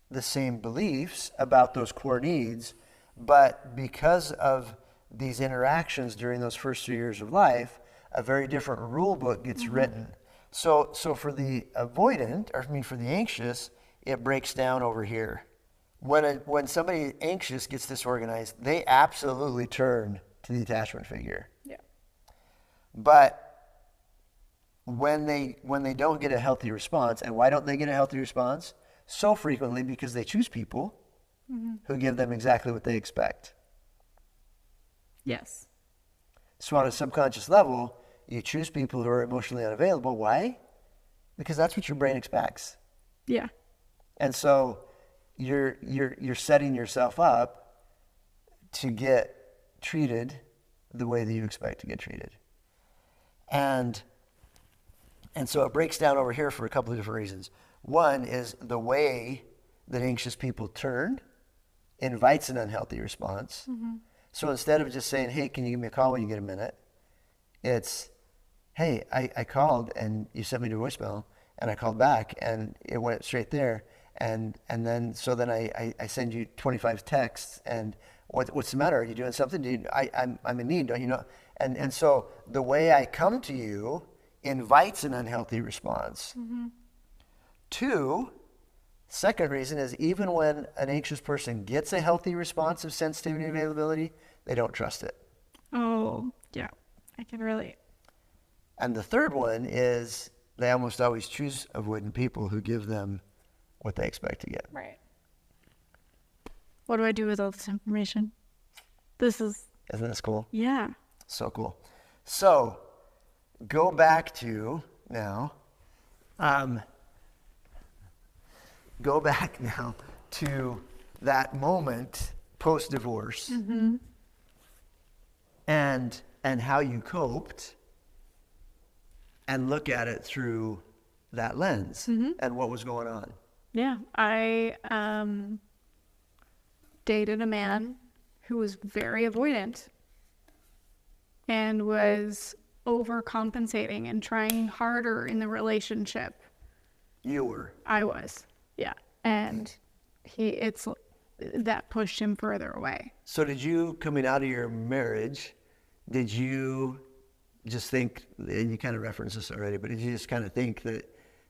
beliefs about those core needs, but because of these interactions during those first 3 years of life, a very different rule book gets written. So for the avoidant, for the anxious, it breaks down over here. When somebody anxious gets disorganized, they absolutely turn to the attachment figure. Yeah. But when they don't get a healthy response, and why don't they get a healthy response? So frequently because they choose people who give them exactly what they expect. Yes. So on a subconscious level, you choose people who are emotionally unavailable. Why? Because that's what your brain expects. Yeah. And so you're setting yourself up to get treated the way that you expect to get treated. And so it breaks down over here for a couple of different reasons. One is the way that anxious people turn invites an unhealthy response. So instead of just saying, hey, can you give me a call when you get a minute? It's, hey, I called and you sent me to voicemail, and I called back and it went straight there. And then I send you 25 texts, and what's the matter? Are you doing something? I'm in need, don't you know? And so the way I come to you invites an unhealthy response. Two, second reason is even when an anxious person gets a healthy response of sensitivity and availability, they don't trust it. Oh, yeah. I can relate. And the third one is they almost always choose avoidant people who give them what they expect to get. Right. What do I do with all this information? Isn't this cool? Yeah. So cool. So go back to now. Go back now to that moment post-divorce, and how you coped, and look at it through that lens and what was going on. Yeah, I dated a man who was very avoidant and was overcompensating and trying harder in the relationship. You were. I was, yeah. And that pushed him further away. So did you, coming out of your marriage, did you just think, and you kind of referenced this already, but did you just kind of think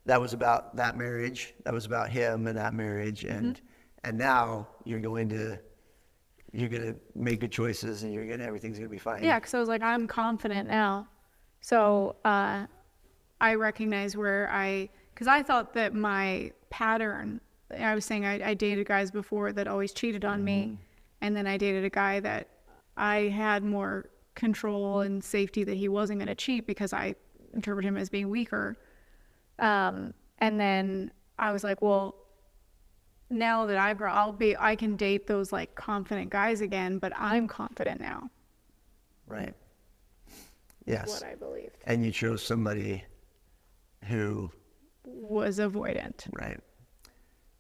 that was about that marriage, that was about him and that marriage, and now you're going to make good choices, and everything's gonna be fine? Yeah, because I was like, I'm confident now. So I recognize because I thought that my pattern, I was saying I dated guys before that always cheated on me, and then I dated a guy that I had more control and safety that he wasn't going to cheat because I interpreted him as being weaker. And then I was like, well, now that I've grown, I can date those like confident guys again, but I'm confident now. Right. Yes. That's what I believed. And you chose somebody who was avoidant. Right.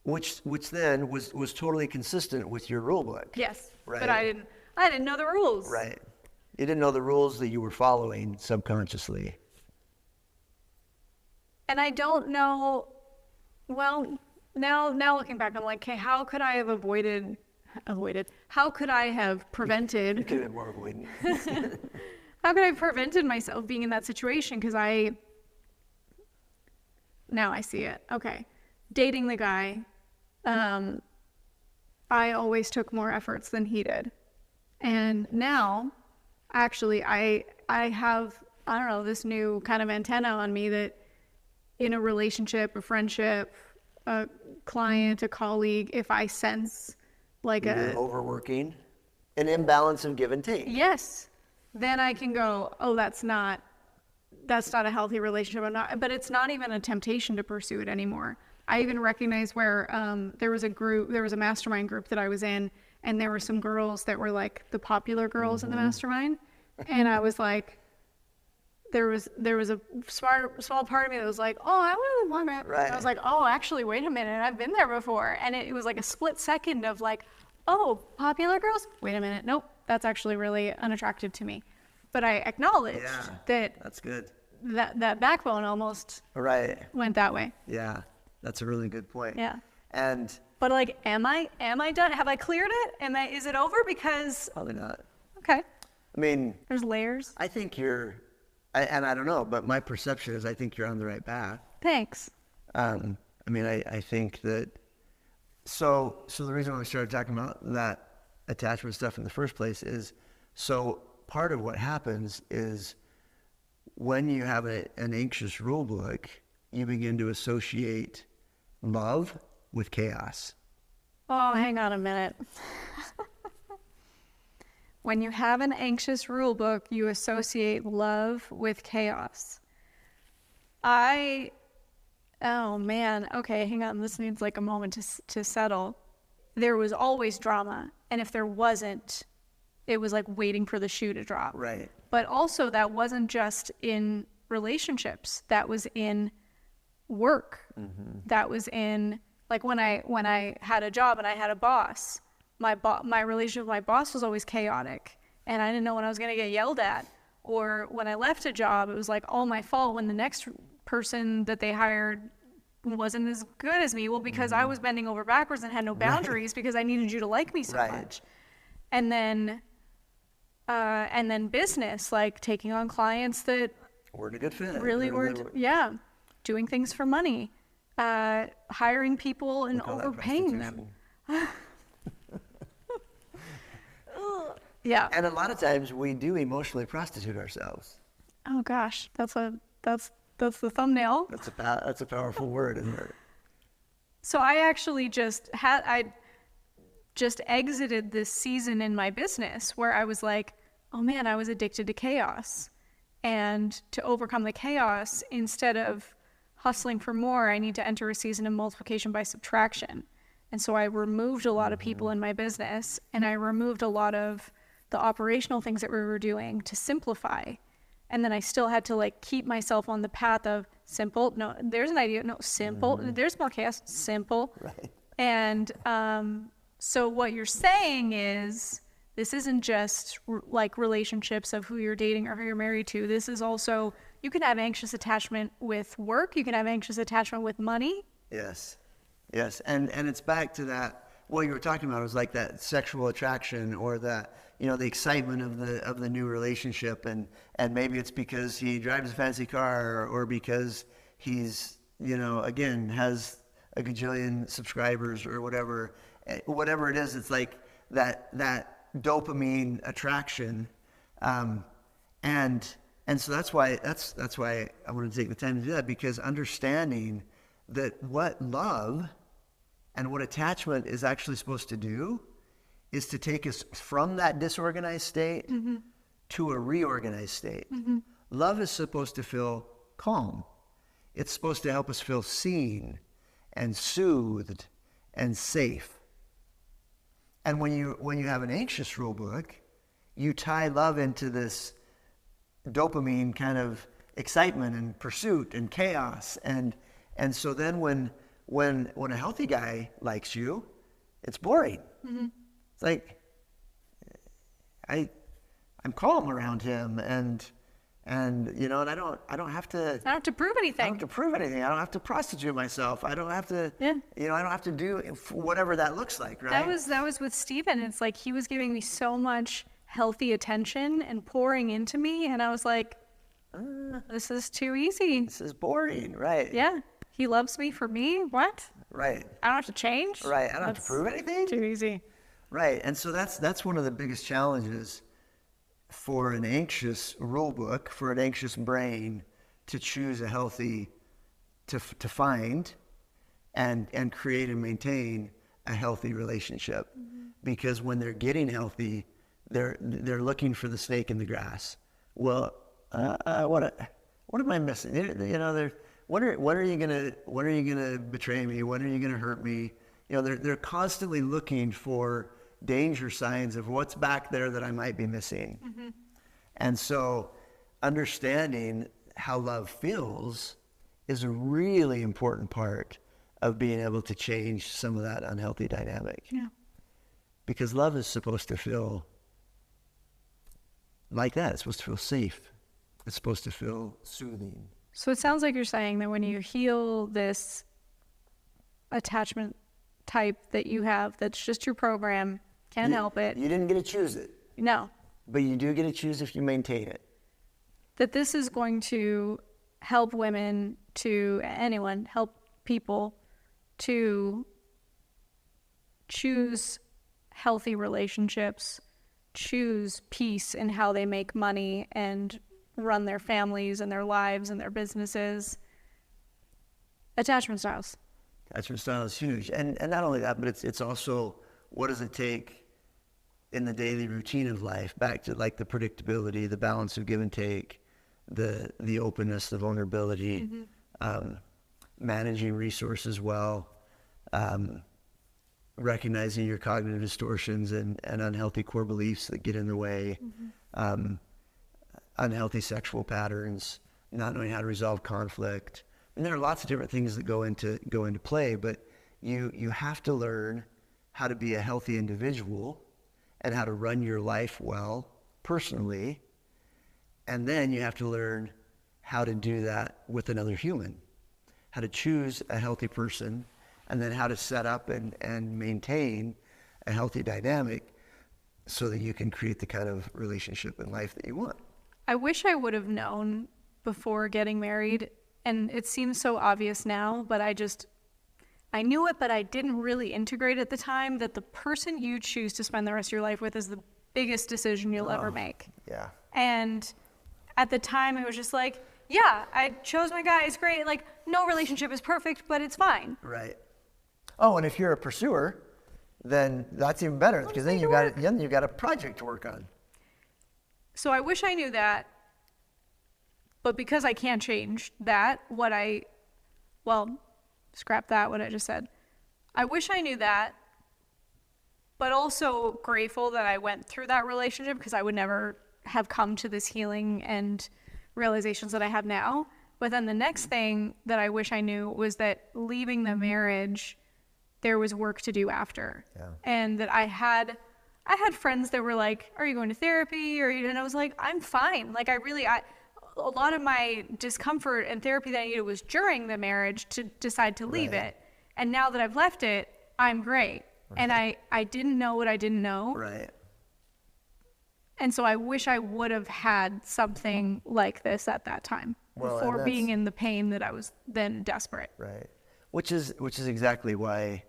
Which then was totally consistent with your rule book. Yes. Right. But I didn't know the rules. Right. You didn't know the rules that you were following subconsciously. And I don't know, well, now looking back, I'm like, okay, how could I have avoided, how could I have prevented? You could have been more avoidant. How could I have prevented myself being in that situation? Because now I see it. Okay. Dating the guy, I always took more efforts than he did. And now, actually, I have, I don't know, this new kind of antenna on me that in a relationship, a friendship, a client, a colleague, if I sense like You're overworking, an imbalance of give and take. Yes. Then I can go, oh, that's not a healthy relationship. But it's not even a temptation to pursue it anymore. I even recognize where there was a mastermind group that I was in, and there were some girls that were like the popular girls in the mastermind. And I was like, there was a small part of me that was like, oh, I really want it. Right. I was like, oh, actually, wait a minute, I've been there before. And it was like a split second of like, oh, popular girls? Wait a minute, nope, that's actually really unattractive to me. But I acknowledged that that's good. That backbone almost went that way. Yeah, that's a really good point. Yeah. But like, am I done? Have I cleared it? Is it over? Because probably not. Okay. I mean, there's layers. I think and I don't know, but my perception is I think you're on the right path. Thanks. I mean, I think that, so the reason why we started talking about that attachment stuff in the first place is, so part of what happens is when you have an anxious rule book, you begin to associate love with chaos. Oh, hang on a minute. When you have an anxious rule book, you associate love with chaos. Oh man, okay, hang on. This needs like a moment to settle. There was always drama. And if there wasn't, it was like waiting for the shoe to drop. Right. But also that wasn't just in relationships. That was in work. Mm-hmm. That was in, like when I had a job and I had a boss, my relationship with my boss was always chaotic, and I didn't know when I was going to get yelled at. Or when I left a job, it was like all my fault when the next person that they hired wasn't as good as me. Well, because I was bending over backwards and had no boundaries because I needed you to like me so much. And then business, like taking on clients that weren't a good fit. Really weren't. Yeah. Doing things for money, hiring people and overpaying them. Yeah. And a lot of times we do emotionally prostitute ourselves. Oh gosh, that's That's the thumbnail. That's a powerful word, isn't it? So I actually I just exited this season in my business where I was like, oh man, I was addicted to chaos. And to overcome the chaos, instead of hustling for more, I need to enter a season of multiplication by subtraction. And so I removed a lot of people in my business, and I removed a lot of the operational things that we were doing to simplify. And then I still had to like keep myself on the path of simple. No, there's an idea. No, simple. There's more chaos. Simple. Right. And so what you're saying is, this isn't just like relationships of who you're dating or who you're married to. This is also, you can have anxious attachment with work. You can have anxious attachment with money. Yes. And it's back to that, what you were talking about was like that sexual attraction, or that, the excitement of the new relationship. And maybe it's because he drives a fancy car, or because he's, again, has a gajillion subscribers or whatever it is. It's like that dopamine attraction. And so that's why I want to take the time to do that, because understanding that what love and what attachment is actually supposed to do is to take us from that disorganized state to a reorganized state. Love is supposed to feel calm. It's supposed to help us feel seen and soothed and safe. And when you have an anxious rule book, you tie love into this dopamine kind of excitement and pursuit and chaos. And so then when a healthy guy likes you, it's boring. It's like, I'm calm around him, and I don't have to prove anything. I don't have to prove anything. I don't have to prostitute myself. I don't have to, I don't have to do whatever that looks like, right? That was with Steven. It's like he was giving me so much healthy attention and pouring into me, and I was like, this is too easy. This is boring, right? Yeah. He loves me for me? What? Right. I don't have to change? Right. I don't have to prove anything? Too easy. Right. And so that's one of the biggest challenges for an anxious rule book, for an anxious brain, to choose a healthy, to find and create and maintain a healthy relationship. Because when they're getting healthy, they're looking for the snake in the grass. Well, what am I missing? When are you gonna betray me? When are you gonna hurt me? They're constantly looking for danger signs of what's back there that I might be missing. And so understanding how love feels is a really important part of being able to change some of that unhealthy dynamic. Yeah. Because love is supposed to feel like that. It's supposed to feel safe. It's supposed to feel soothing. So it sounds like you're saying that when you heal this attachment type that you have, that's just your program, can't help it. You didn't get to choose it. No. But you do get to choose if you maintain it. That this is going to help women, help people to choose healthy relationships, choose peace in how they make money and run their families and their lives and their businesses. Attachment styles. Attachment style is huge. And not only that, but it's also, what does it take in the daily routine of life, back to like the predictability, the balance of give and take, the openness, the vulnerability, managing resources well, recognizing your cognitive distortions and unhealthy core beliefs that get in the way, unhealthy sexual patterns, not knowing how to resolve conflict. And there are lots of different things that go into play, but you have to learn how to be a healthy individual and how to run your life well personally. And then you have to learn how to do that with another human, how to choose a healthy person, and then how to set up and maintain a healthy dynamic so that you can create the kind of relationship and life that you want. I wish I would have known before getting married, and it seems so obvious now, but I knew it, but I didn't really integrate at the time, that the person you choose to spend the rest of your life with is the biggest decision you'll ever make. Yeah. And at the time, it was just like, yeah, I chose my guy, it's great. Like, no relationship is perfect, but it's fine. Right. Oh, and if you're a pursuer, then that's even better, because then you got a project to work on. So I wish I knew that, but because I can't change that, scrap that, what I just said. I wish I knew that, but also grateful that I went through that relationship, because I would never have come to this healing and realizations that I have now. But then the next thing that I wish I knew was that leaving the marriage, there was work to do after. Yeah. And that I had friends that were like, are you going to therapy? And I was like, I'm fine. Like, a lot of my discomfort and therapy that I needed was during the marriage to decide to leave it. And now that I've left it, I'm great. Right. And I didn't know what I didn't know. Right. And so I wish I would have had something like this at that time, before being in the pain that I was then desperate. Right. Which is exactly why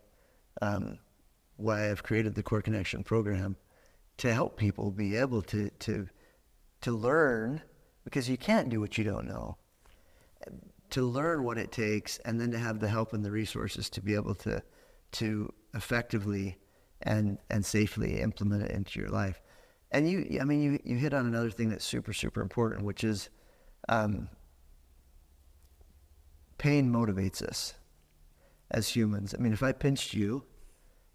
I've created the Core Connection program, to help people be able to learn, because you can't do what you don't know. To learn what it takes, and then to have the help and the resources to be able to effectively and safely implement it into your life. And you hit on another thing that's super, super important, which is pain motivates us as humans. I mean, if I pinched you,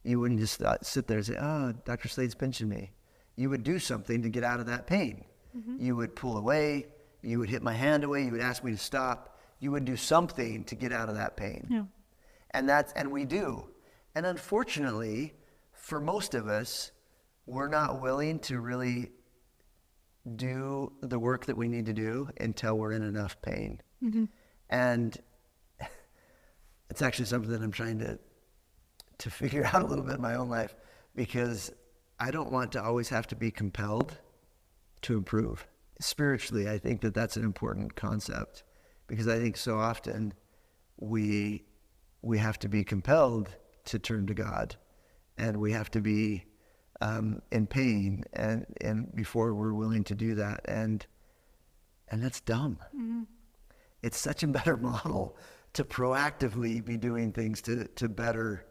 you wouldn't just sit there and say, oh, Dr. Slade's pinching me. You would do something to get out of that pain. Mm-hmm. You would pull away, you would hit my hand away, you would ask me to stop. You would do something to get out of that pain. Yeah. And we do. And unfortunately, for most of us, we're not willing to really do the work that we need to do until we're in enough pain. Mm-hmm. And it's actually something that I'm trying to figure out a little bit in my own life, because I don't want to always have to be compelled to improve. Spiritually, I think that that's an important concept, because I think so often we have to be compelled to turn to God, and we have to be in pain and before we're willing to do that, and that's dumb. Mm-hmm. It's such a better model to proactively be doing things to better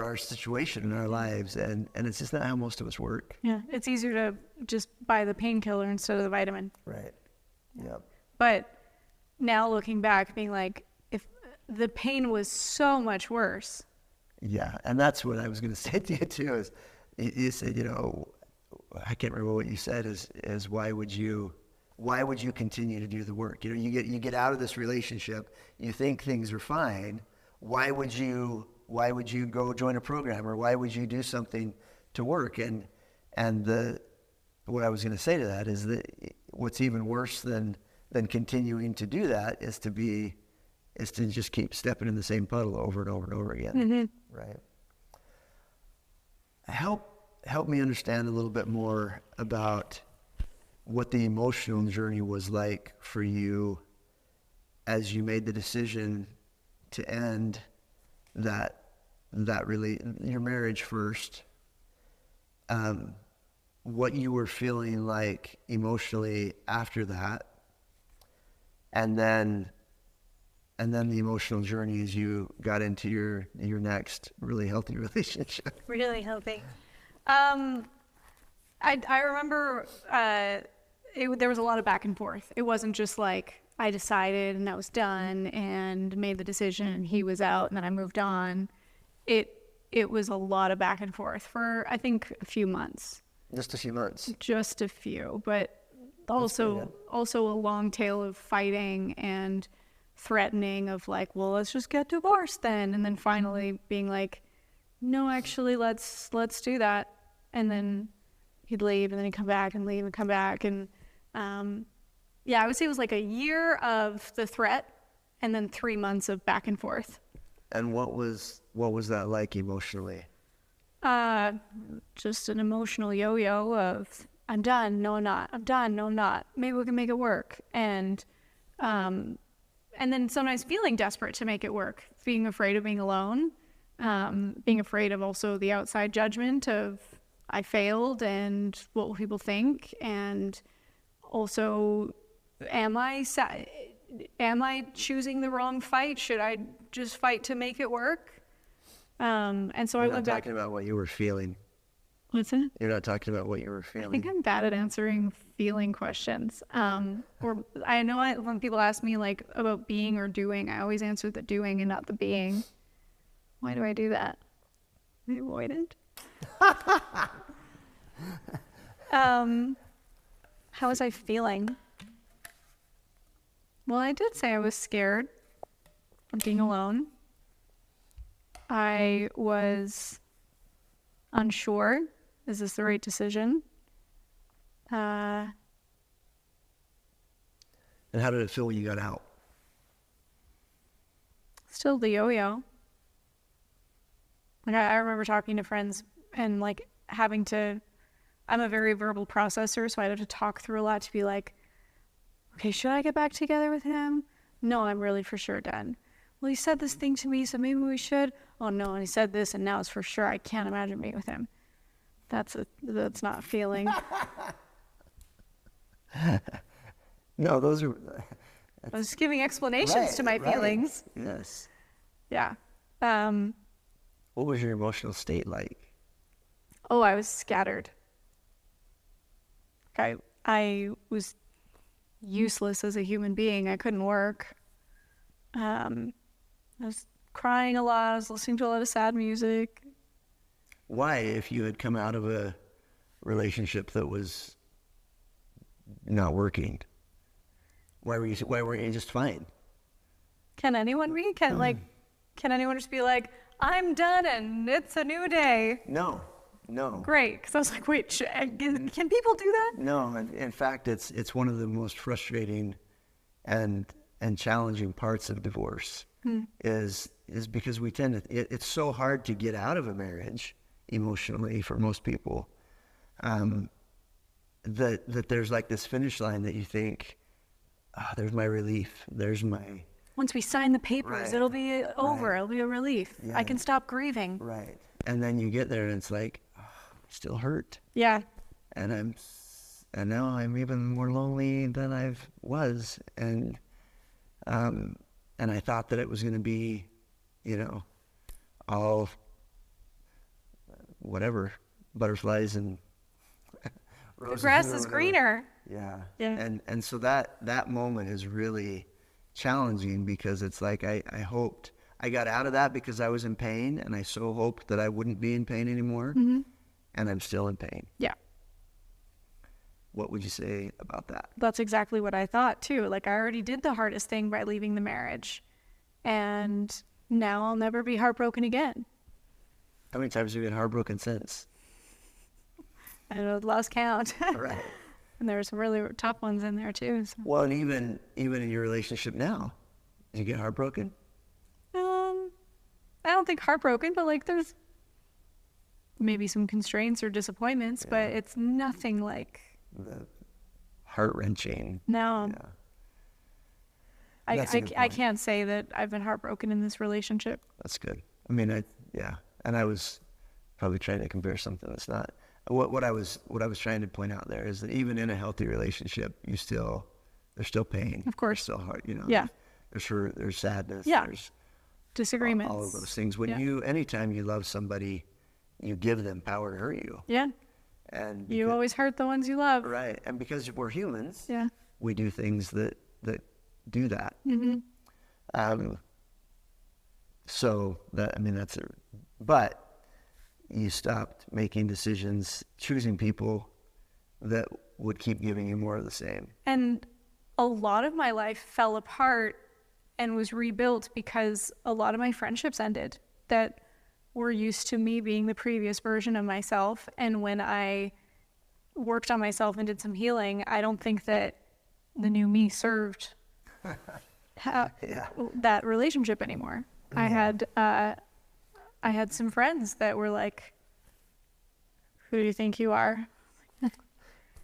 our situation in our lives, and it's just not how most of us work. Yeah, it's easier to just buy the painkiller instead of the vitamin. Right. Yeah. But now looking back, being like, if the pain was so much worse. Yeah, and that's what I was going to say to you too. Is you said, I can't remember what you said. Is why would you continue to do the work? You get out of this relationship, you think things are fine. Why would you go join a program, or why would you do something to work? And what I was going to say to that is that what's even worse than continuing to do that is to just keep stepping in the same puddle over and over and over again. Mm-hmm. Right. Help me understand a little bit more about what the emotional journey was like for you as you made the decision to end your marriage first. What you were feeling like emotionally after that, and then the emotional journey as you got into your next really healthy relationship. Really healthy. I remember there was a lot of back and forth. It wasn't just like I decided and I was done and made the decision and he was out and then I moved on. It was a lot of back and forth for, I think, a few months. Just a few months. Just a few, but also a long tail of fighting and threatening of like, well, let's just get divorced then, and then finally being like, no, actually, let's do that, and then he'd leave and then he'd come back and leave and come back, and I would say it was like a year of the threat and then 3 months of back and forth. And what was that like emotionally? Just an emotional yo-yo of I'm done, no I'm not, I'm done, no I'm not, maybe we can make it work, and then sometimes feeling desperate to make it work, being afraid of being alone, being afraid of also the outside judgment of I failed and what will people think, and also am I choosing the wrong fight? Should I just fight to make it work? And so I You're went not back. talking about what you were feeling. What's it? You're not talking about what you were I feeling. think I'm bad at answering feeling questions. Or I know when people ask me like about being or doing, I always answer the doing and not the being. Why do I do that? Am I avoidant? How was I feeling? Well, I did say I was scared of being alone. I was unsure. Is this the right decision? And how did it feel when you got out? Still the yo-yo. Like I remember talking to friends and like having to, I'm a very verbal processor, so I had to talk through a lot to be like, okay, should I get back together with him? No, I'm really for sure done. Well, he said this thing to me, so maybe we should. Oh no, and he said this, and now it's for sure. I can't imagine being with him. That's not feeling. No, those are. I was giving explanations to my feelings. Yes. Yeah. What was your emotional state like? Oh, I was scattered. I was useless as a human being. I couldn't work. I was crying a lot. I was listening to a lot of sad music. Why, if you had come out of a relationship that was not working, why weren't you just fine? Can anyone be? Can anyone just be like, I'm done and it's a new day? No. Great, because I was like, wait, can people do that? No, in fact, it's one of the most frustrating and challenging parts of divorce is because we tend to, it's so hard to get out of a marriage emotionally for most people, that there's like this finish line that you think, there's my relief, there's my... Once we sign the papers, Right. It'll be over, Right. It'll be a relief. Yeah. I can stop grieving. Right. And then you get there and it's like, I still hurt. Yeah. And now I'm even more lonely than I was. And I thought that it was going to be, all whatever, butterflies and roses. The grass or is whatever. greener. Yeah. Yeah. And so that moment is really challenging because it's like I hoped I got out of that because I was in pain, and I so hoped that I wouldn't be in pain anymore. Mm-hmm. And I'm still in pain. Yeah. What would you say about that? That's exactly what I thought too. Like I already did the hardest thing by leaving the marriage, and now I'll never be heartbroken again. How many times have you been heartbroken since? I know, lost count. Right. And there were some really tough ones in there too. So. Well, and even in your relationship now, did you get heartbroken? I don't think heartbroken, but like there's maybe some constraints or disappointments, but it's nothing like The heart-wrenching. no. Yeah. That's a good I point. can't say that I've been heartbroken in this relationship. That's good. I mean, and I was probably trying to compare something that's not. What I was trying to point out there is that even in a healthy relationship, there's still pain. Of course. There's still heart. Yeah. There's sadness. Yeah. There's Disagreements. all of those things. Yeah. Anytime you love somebody, you give them power to hurt you. Yeah. And You always hurt the ones you love. right. And because we're humans, Yeah. we do things that do that. Mm-hmm. So but you stopped making decisions, choosing people that would keep giving you more of the same. And a lot of my life fell apart and was rebuilt because a lot of my friendships ended that were used to me being the previous version of myself. And when I worked on myself and did some healing, I don't think that the new me served that relationship anymore. I had some friends that were like, who do you think you are?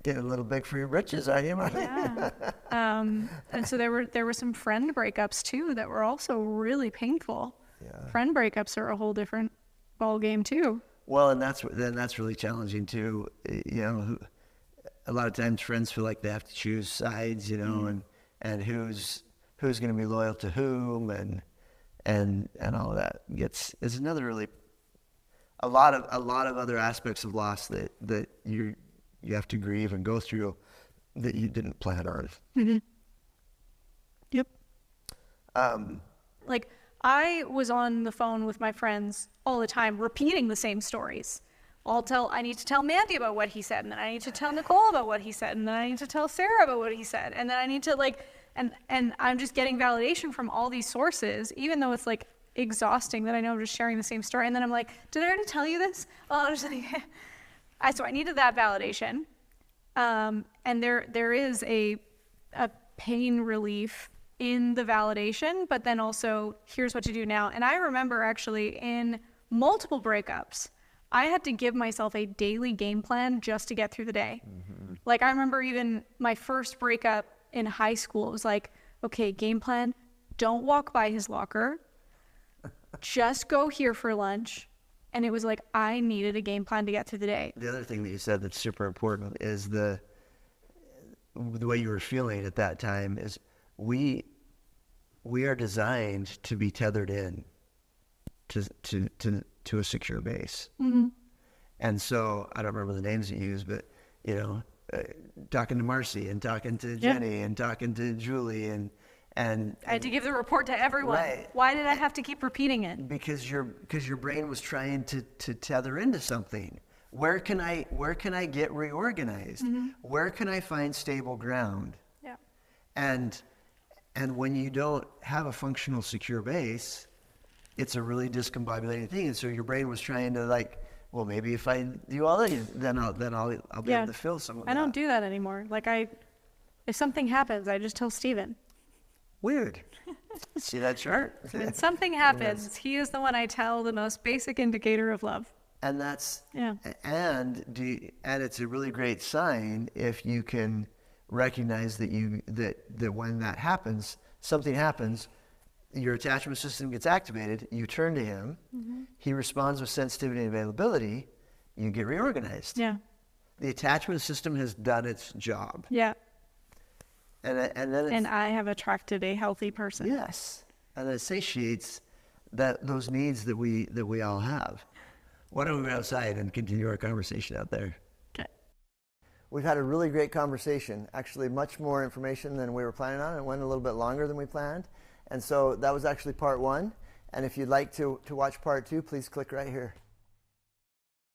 Getting a little big for your britches, are you, Marley? Yeah. And so there were some friend breakups too that were also really painful. Yeah. Friend breakups are a whole different ball game too. Well, and that's really challenging too. a lot of times friends feel like they have to choose sides, you know, and who's going to be loyal to whom, and all of that is another really a lot of other aspects of loss that you have to grieve and go through that you didn't plan on. Mm-hmm. Yep. Like, I was on the phone with my friends all the time, repeating the same stories. I need to tell Mandy about what he said, and then I need to tell Nicole about what he said, and then I need to tell Sarah about what he said, and then I need to and I'm just getting validation from all these sources, even though it's like exhausting that I know I'm just sharing the same story. And then I'm like, did I already tell you this? Oh, I was like, so I needed that validation. And there is a pain relief in the validation, but then also here's what to do now. And I remember actually in multiple breakups, I had to give myself a daily game plan just to get through the day. Mm-hmm. Like, I remember even my first breakup in high school, it was like, okay, game plan, don't walk by his locker, just go here for lunch. And it was like, I needed a game plan to get through the day. The other thing that you said that's super important is the way you were feeling at that time is we are designed to be tethered in to a secure base. Mm-hmm. And so I don't remember the names you used, but you know, talking to Marcy and talking to Jenny and talking to Julie and I had to give the report to everyone. Right. Why did I have to keep repeating it? Because your brain was trying to tether into something. Where can I get reorganized? Mm-hmm. Where can I find stable ground? Yeah. And when you don't have a functional secure base, it's a really discombobulating thing. And so your brain was trying to like, well, maybe if I do all that, then I'll be able to fill some of that. I don't do that anymore. Like if something happens, I just tell Steven. Weird. See that chart? When something happens, he is the one I tell the most basic indicator of love. And that's and it's a really great sign if you can recognize that when that happens, something happens, your attachment system gets activated, you turn to him, mm-hmm. He responds with sensitivity and availability, you get reorganized. Yeah. The attachment system has done its job. Yeah. And I have attracted a healthy person. Yes. And it satiates those needs that we all have. Why don't we go outside and continue our conversation out there? Okay. We've had a really great conversation. Actually, much more information than we were planning on. It went a little bit longer than we planned. And so that was actually part 1. And if you'd like to watch part 2, please click right here.